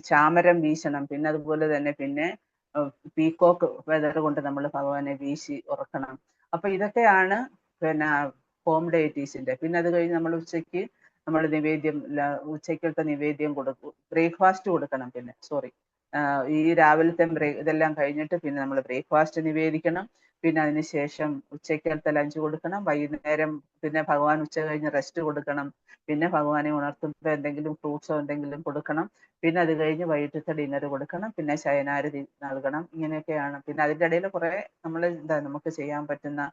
ചാമരം വീശണം. പിന്നെ അതുപോലെ തന്നെ പിന്നെ പീക്കോക്ക് വെതർ കൊണ്ട് നമ്മൾ ഭഗവാനെ വീശി ഉറക്കണം. അപ്പൊ ഇതൊക്കെയാണ് പിന്നെ ഹോം ഡേറ്റീസിന്റെ. പിന്നെ അത് കഴിഞ്ഞ് നമ്മൾ ഉച്ചയ്ക്ക് നമ്മൾ നിവേദ്യം, ഉച്ചയ്ക്കത്തെ നിവേദ്യം കൊടുക്കും, ബ്രേക്ക്ഫാസ്റ്റ് കൊടുക്കണം. പിന്നെ ഈ രാവിലത്തെ ഇതെല്ലാം കഴിഞ്ഞിട്ട് പിന്നെ നമ്മൾ ബ്രേക്ക്ഫാസ്റ്റ് നിവേദിക്കണം. പിന്നെ അതിനുശേഷം ഉച്ചയ്ക്കത്തെ ലഞ്ച് കൊടുക്കണം. വൈകുന്നേരം പിന്നെ ഭഗവാൻ ഉച്ച കഴിഞ്ഞ് റെസ്റ്റ് കൊടുക്കണം. പിന്നെ ഭഗവാനെ ഉണർത്തുമ്പോൾ എന്തെങ്കിലും ഫ്രൂട്ട്സോ എന്തെങ്കിലും കൊടുക്കണം. പിന്നെ അത് കഴിഞ്ഞ് വൈകിട്ടത്തെ ഡിന്നർ കൊടുക്കണം. പിന്നെ ശയനാരതി നൽകണം. ഇങ്ങനെയൊക്കെയാണ്. പിന്നെ അതിൻ്റെ ഇടയിൽ കുറെ നമുക്ക് ചെയ്യാൻ പറ്റുന്ന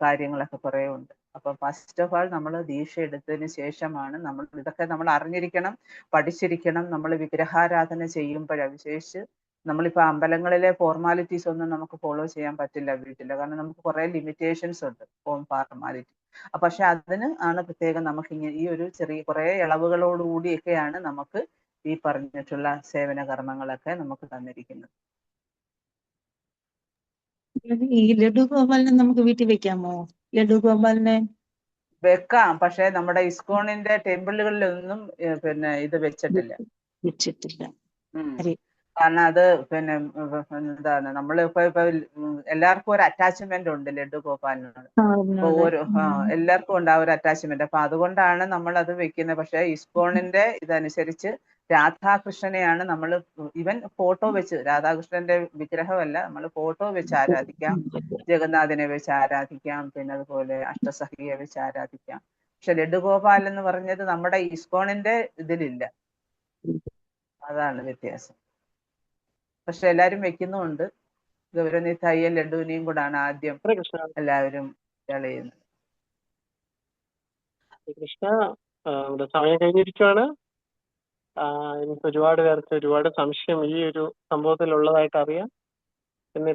കാര്യങ്ങളൊക്കെ കുറെ ഉണ്ട്. അപ്പൊ ഫസ്റ്റ് ഓഫ് ആൾ നമ്മൾ ദീക്ഷ എടുത്തതിന് ശേഷമാണ് ഇതൊക്കെ നമ്മൾ അറിഞ്ഞിരിക്കണം, പഠിച്ചിരിക്കണം. നമ്മൾ വിഗ്രഹാരാധന ചെയ്യുമ്പോഴാണ് വിശേഷിച്ച് നമ്മളിപ്പോ അമ്പലങ്ങളിലെ ഫോർമാലിറ്റീസ് ഒന്നും നമുക്ക് ഫോളോ ചെയ്യാൻ പറ്റില്ല വീട്ടില്. കാരണം നമുക്ക് കുറെ ലിമിറ്റേഷൻസ് ഉണ്ട് ഹോം ഫോർമാലിറ്റി. പക്ഷെ അതിന് ആണ് പ്രത്യേകം നമുക്ക് ഈ ഒരു ചെറിയ കുറെ ഇളവുകളോടുകൂടിയൊക്കെയാണ് നമുക്ക് ഈ പറഞ്ഞിട്ടുള്ള സേവന കർമ്മങ്ങളൊക്കെ നമുക്ക് തന്നിരിക്കുന്നത്. ഈ ലഡു ഗോപാലിനെ നമുക്ക് വീട്ടിൽ വെക്കാമോ? ലഡു ഗോപാലിനെ വെക്കാം, പക്ഷെ നമ്മുടെ ഇസ്കോണിന്റെ ടെമ്പിളുകളിലൊന്നും പിന്നെ ഇത് വെച്ചിട്ടില്ല. വെച്ചിട്ടില്ല. കാരണം അത് പിന്നെ എന്താണ് നമ്മളിപ്പോ എല്ലാവർക്കും ഒരു അറ്റാച്ച്മെന്റ് ഉണ്ട് ലഡു ഗോപാലിനോട്. ഇപ്പൊ എല്ലാവർക്കും ഉണ്ട് ആ ഒരു അറ്റാച്ച്മെന്റ്. അപ്പൊ അതുകൊണ്ടാണ് നമ്മൾ അത് വെക്കുന്നത്. പക്ഷെ ഇസ്കോണിന്റെ ഇതനുസരിച്ച് രാധാകൃഷ്ണനെയാണ് നമ്മൾ ഇവൻ ഫോട്ടോ വെച്ച്, രാധാകൃഷ്ണന്റെ വിഗ്രഹമല്ല, നമ്മൾ ഫോട്ടോ വെച്ച് ആരാധിക്കാം, ജഗന്നാഥിനെ വെച്ച് ആരാധിക്കാം, പിന്നെ അതുപോലെ അഷ്ടസഖിയെ വെച്ച് ആരാധിക്കാം. പക്ഷെ ലഡുഗോപാൽ എന്ന് പറഞ്ഞത് നമ്മുടെ ഇസ്കോണിന്റെ ഇതിലില്ല. അതാണ് വ്യത്യാസം. പക്ഷെ എല്ലാരും വെക്കുന്നുണ്ട്. ഗൗരനിത്തായിയും ലഡുവിനെയും കൂടാണ് ആദ്യം എല്ലാവരും ചെയ്യുന്നത്. കൃഷ്ണ, നമ്മുടെ സമയം കഴിഞ്ഞിരിക്കുവാണ്. എനിക്ക് ഒരുപാട് പേർക്ക് ഒരുപാട് സംശയം ഈ ഒരു സംഭവത്തിൽ ഉള്ളതായിട്ട് അറിയാം. എന്നിരുന്നാലും